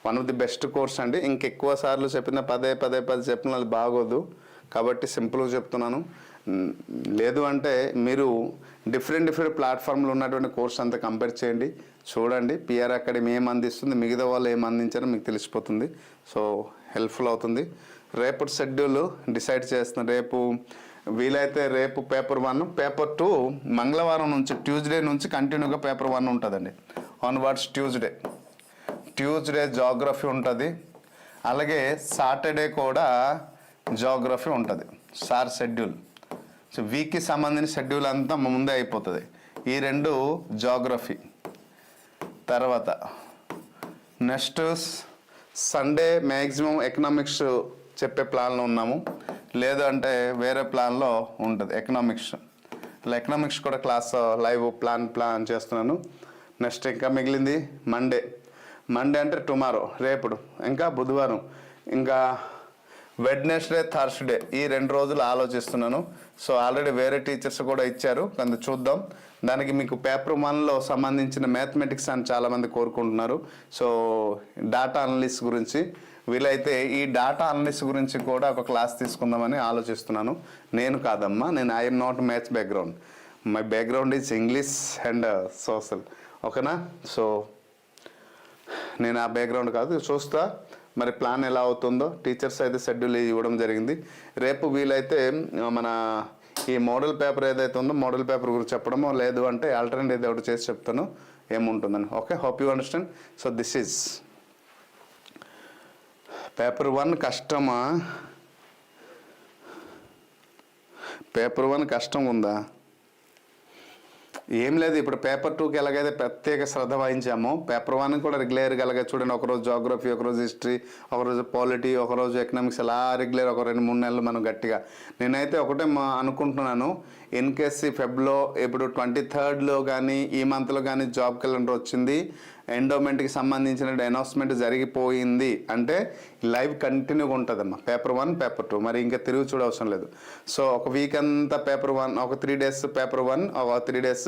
Speaker 1: One of the best course అండి. ఇంకెక్కువ సార్లు చెప్పిన పదే చెప్పిన అది బాగోదు కాబట్టి సింపుల్గా చెప్తున్నాను. లేదు అంటే మీరు డిఫరెంట్ ప్లాట్ఫామ్లో ఉన్నటువంటి కోర్స్ అంతా కంపేర్ చేయండి, చూడండి. పిఆర్ అకాడమీ ఏం అందిస్తుంది, మిగతా వాళ్ళు ఏం అందించారో మీకు తెలిసిపోతుంది. సో హెల్ప్ఫుల్ అవుతుంది. రేపు షెడ్యూల్ డిసైడ్ చేస్తున్నాను. రేపు వీలైతే రేపు పేపర్ 1, పేపర్ 2 మంగళవారం నుంచి, ట్యూస్డే నుంచి కంటిన్యూగా పేపర్ 1 ఉంటుందండి. ఆన్వర్డ్స్ ట్యూస్డే జాగ్రఫీ ఉంటుంది. అలాగే సాటర్డే కూడా జాగ్రఫీ ఉంటుంది. Sir schedule. సో వీక్కి సంబంధించిన షెడ్యూల్ అంతా ముందే అయిపోతుంది. ఈ 2 జాగ్రఫీ. తర్వాత నెక్స్ట్ సండే మ్యాక్సిమం ఎకనామిక్స్ చెప్పే ప్లాన్లో ఉన్నాము, లేదు అంటే వేరే ప్లాన్లో ఉంటుంది ఎకనామిక్స్. ఇలా ఎకనామిక్స్ కూడా క్లాస్ లైవ్ ప్లాన్ చేస్తున్నాను. నెక్స్ట్ ఇంకా మిగిలింది మండే అంటే టుమారో, రేపుడు, ఇంకా బుధవారం, ఇంకా వెడ్నెస్డే, థర్స్డే, ఈ 2 రోజులు ఆలోచిస్తున్నాను. సో ఆల్రెడీ వేరే టీచర్స్ కూడా ఇచ్చారు, కొంత చూద్దాం. దానికి మీకు పేపర్ 1లో సంబంధించిన మ్యాథమెటిక్స్ అని చాలామంది కోరుకుంటున్నారు. సో డాటా అనలిస్ట్ గురించి, వీలైతే ఈ డాటా అనలిస్ట్ గురించి కూడా ఒక క్లాస్ తీసుకుందామని ఆలోచిస్తున్నాను. నేను కాదమ్మా, నేను I'm not maths background, my background is English and social. ఓకేనా? సో నేను ఆ బ్యాక్గ్రౌండ్ కాదు, చూస్తా మరి ప్లాన్ ఎలా అవుతుందో. టీచర్స్ అయితే షెడ్యూల్ ఇవ్వడం జరిగింది. రేపు వీలైతే మన ఈ మోడల్ పేపర్ ఏదైతే ఉందో మోడల్ పేపర్ గురించి చెప్పడమో, లేదు అంటే ఆల్టర్నేట్ ఏదో ఒకటి చేసి చెప్తాను ఏముంటుందని. Okay, hope you understand. So this is paper 1 కష్టమా? పేపర్ 1 కష్టం ఉందా? ఏం లేదు. ఇప్పుడు పేపర్ 2కి ఎలాగైతే ప్రత్యేక శ్రద్ధ వహించామో, పేపర్ 1 కూడా రెగ్యులర్గా అలాగే చూడండి. ఒకరోజు జాగ్రఫీ, ఒకరోజు హిస్టరీ, ఒకరోజు పాలిటీ, ఒకరోజు ఎకనామిక్స్, అలా రెగ్యులర్ ఒక 2-3 నెలలు మనం గట్టిగా. నేనైతే ఒకటే అనుకుంటున్నాను, ఇన్ కేస్ ఫెబ్లో ఇప్పుడు 23rd కానీ ఈ మంత్లో కానీ జాబ్ క్యాలెండర్ వచ్చింది, ఎండోమెంట్కి సంబంధించిన అనౌన్స్మెంట్ జరిగిపోయింది అంటే లైవ్ కంటిన్యూగా ఉంటుందమ్మా. పేపర్ 1, పేపర్ 2, మరి ఇంకా తిరిగి చూడవసరం లేదు. సో ఒక వీక్ అంతా పేపర్ 1, ఒక 3 days పేపర్ 1, ఒక 3 days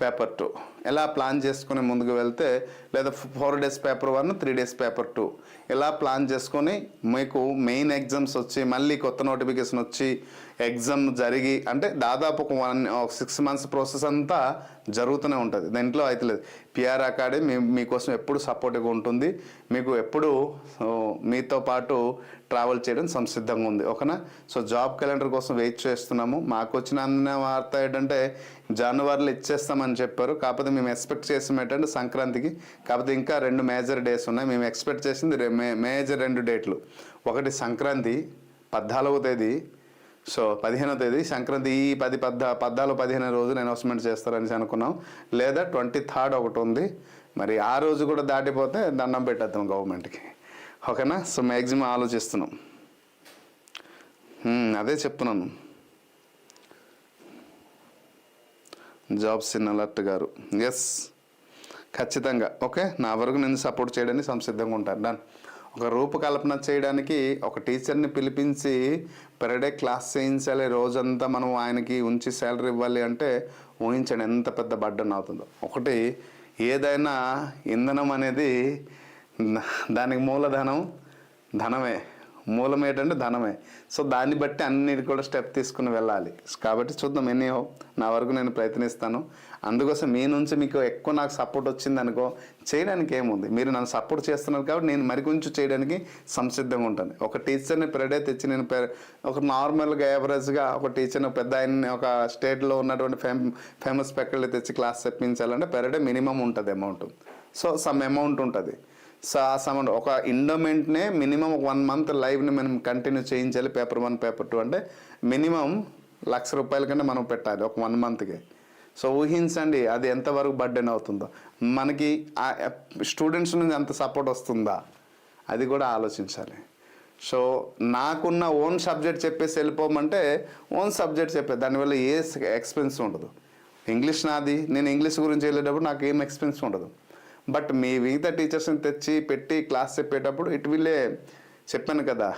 Speaker 1: పేపర్ 2, ఎలా ప్లాన్ చేసుకుని ముందుకు వెళ్తే, లేదా 4 days పేపర్ 1, 3 days పేపర్ 2, ఇలా ప్లాన్ చేసుకొని మీకు మెయిన్ ఎగ్జామ్స్ వచ్చి మళ్ళీ కొత్త నోటిఫికేషన్ వచ్చి ఎగ్జామ్ జరిగి అంటే దాదాపు ఒక 6 months ప్రాసెస్ అంతా జరుగుతూనే ఉంటుంది. దీంట్లో అయితే లేదు. పిఆర్ అకాడమీ మీకోసం ఎప్పుడు సపోర్ట్గా ఉంటుంది, మీకు ఎప్పుడు మీతో పాటు ట్రావెల్ చేయడం సంసిద్ధంగా ఉంది. ఓకేనా? సో జాబ్ క్యాలెండర్ కోసం వెయిట్ చేస్తున్నాము. మాకు వచ్చిన వార్త ఏంటంటే జనవరిలో ఇచ్చేస్తామని చెప్పారు. కాకపోతే మేము ఎక్స్పెక్ట్ చేసాం ఏంటంటే సంక్రాంతికి, కాకపోతే ఇంకా 2 మేజర్ డేస్ ఉన్నాయి. మేము ఎక్స్పెక్ట్ చేసింది మేజర్ 2 డేట్లు. ఒకటి సంక్రాంతి 14వ తేదీ, సో 15వ తేదీ సంక్రాంతి. ఈ 14-15 రోజులు అనౌన్స్మెంట్ చేస్తారని అనుకున్నాం. లేదా 23rd ఒకటి ఉంది. మరి ఆ రోజు కూడా దాటిపోతే దండం పెట్టేద్దాం గవర్నమెంట్కి. ఓకేనా? సో మ్యాక్సిమం ఆలోచిస్తున్నాం. అదే చెప్తున్నాను. జాబ్స్ ఇన్ అలర్ట్ గారు, ఎస్ ఖచ్చితంగా. ఓకే, నా వరకు నేను సపోర్ట్ చేయడానికి సంసిద్ధంగా ఉంటాను. డన్. ఒక రూపకల్పన చేయడానికి ఒక టీచర్ని పిలిపించి పర్ డే క్లాస్ చేయించాలి, రోజంతా మనం ఆయనకి ఉంచి శాలరీ ఇవ్వాలి అంటే ఊహించండి ఎంత పెద్ద బర్డన్ అవుతుందో. ఒకటి ఏదైనా ఇంధనం అనేది దానికి మూలధనం ధనమే. మూలం ఏంటంటే ధనమే. సో దాన్ని బట్టి అన్నిటి కూడా స్టెప్ తీసుకుని వెళ్ళాలి. కాబట్టి చూద్దాం, ఎన్నీహో నా వరకు నేను ప్రయత్నిస్తాను. అందుకోసం మీ నుంచి మీకు ఎక్కువ నాకు సపోర్ట్ వచ్చింది అనుకో, చేయడానికి ఏముంది, మీరు నన్ను సపోర్ట్ చేస్తున్నారు కాబట్టి నేను మరికొంచెం చేయడానికి సంసిద్ధంగా ఉంటాను. ఒక టీచర్ని పెర్ డే తెచ్చి నేను ఒక నార్మల్గా యావరేజ్గా ఒక టీచర్ని పెద్ద ఆయన్ని ఒక స్టేట్లో ఉన్నటువంటి ఫేమస్ ఫ్యాకల్టీ తెచ్చి క్లాస్ చెప్పించాలంటే పెర్ డే మినిమం ఉంటుంది అమౌంట్. సో సమ్ అమౌంట్ ఉంటుంది. సో ఆ సమౌంట్ ఒక ఎండోమెంట్నే మినిమం ఒక 1 month లైవ్ని మనం కంటిన్యూ చేయించాలి. పేపర్ 1 పేపర్ 2 అంటే మినిమం ₹1,00,000 కంటే మనం పెట్టాలి ఒక 1 monthకి. సో ఊహించండి అది ఎంతవరకు బర్డెన్ అవుతుందో. మనకి స్టూడెంట్స్ నుంచి అంత సపోర్ట్ వస్తుందా అది కూడా ఆలోచించాలి. సో నాకున్న ఓన్ సబ్జెక్ట్ చెప్పేసి వెళ్ళిపోమంటే ఓన్ సబ్జెక్ట్ చెప్పే, దానివల్ల ఏ ఎక్స్పెన్స్ ఉండదు. ఇంగ్లీష్ నాది, నేను ఇంగ్లీష్ గురించి వెళ్ళేటప్పుడు నాకు ఏం ఎక్స్పెన్స్ ఉండదు. బట్ మీ మిగతా టీచర్స్ని తెచ్చి పెట్టి క్లాస్ చెప్పేటప్పుడు ఇట్ విల్లే, చెప్పాను కదా,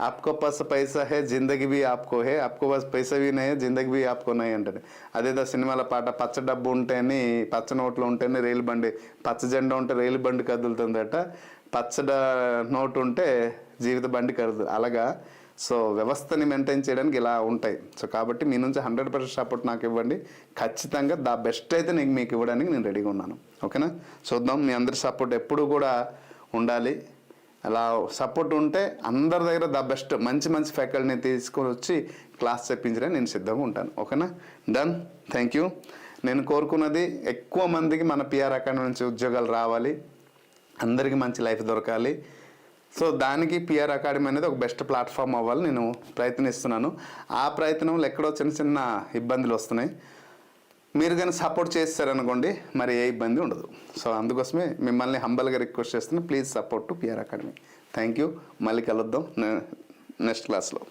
Speaker 1: ఆప్కో పాస్ పైసా హే జిందగీ భీ ఆప్కో హే, ఆప్కో పాస్ పైసా భీ నహీ జిందగీ భీ ఆప్కో నహీ అంటాడు. అదేదో సినిమాల పాట, పచ్చ డబ్బు ఉంటేనే, పచ్చ నోట్లు ఉంటేనే రైలు బండి, పచ్చ జెండా ఉంటే రైలు బండి కదులుతుందట, పచ్చ నోటు ఉంటే జీవిత బండి కదులుతుంది. అలాగా సో వ్యవస్థని మెయింటైన్ చేయడానికి ఇలా ఉంటాయి. సో కాబట్టి మీ నుంచి 100% సపోర్ట్ నాకు ఇవ్వండి. ఖచ్చితంగా ద బెస్ట్ అయితే మీకు ఇవ్వడానికి నేను రెడీగా ఉన్నాను. ఓకేనా? చూద్దాం, మీ అందరి సపోర్ట్ ఎప్పుడు కూడా ఉండాలి. అలా సపోర్ట్ ఉంటే అందరి దగ్గర ద బెస్ట్ మంచి మంచి ఫ్యాకల్టీని తీసుకొని వచ్చి క్లాస్ చెప్పించడానికి నేను సిద్ధంగా ఉంటాను. ఓకేనా? డన్. Thank you. నేను కోరుకున్నది ఎక్కువ మందికి మన పిఆర్ అకాడమీ నుంచి ఉద్యోగాలు రావాలి, అందరికీ మంచి లైఫ్ దొరకాలి. సో దానికి పిఆర్ అకాడమీ అనేది ఒక బెస్ట్ ప్లాట్ఫామ్ అవ్వాలి నేను ప్రయత్నిస్తున్నాను. ఆ ప్రయత్నంలో ఎక్కడో చిన్న చిన్న ఇబ్బందులు వస్తున్నాయి. మీరు కానీ సపోర్ట్ చేస్తారనుకోండి మరి ఏ ఇబ్బంది ఉండదు. సో అందుకోసమే మిమ్మల్ని హంబల్గా రిక్వెస్ట్ చేస్తున్నాను, please support to PR academy. Thank you. మళ్ళీ కలుద్దాం నెక్స్ట్ క్లాస్లో.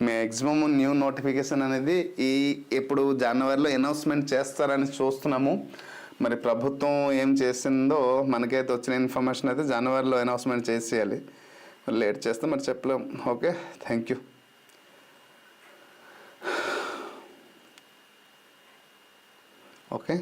Speaker 1: మ్యాక్సిమం న్యూ నోటిఫికేషన్ అనేది ఇప్పుడు జనవరిలో అనౌన్స్మెంట్ చేస్తారని చూస్తున్నాము. మరి ప్రభుత్వం ఏం చేసిందో మనకైతే వచ్చిన ఇన్ఫర్మేషన్ అయితే జనవరిలో అనౌన్స్మెంట్ చేసేయాలి. లేట్ చేస్తే మరి చెప్పలేం. Okay, thank you. ఓకే.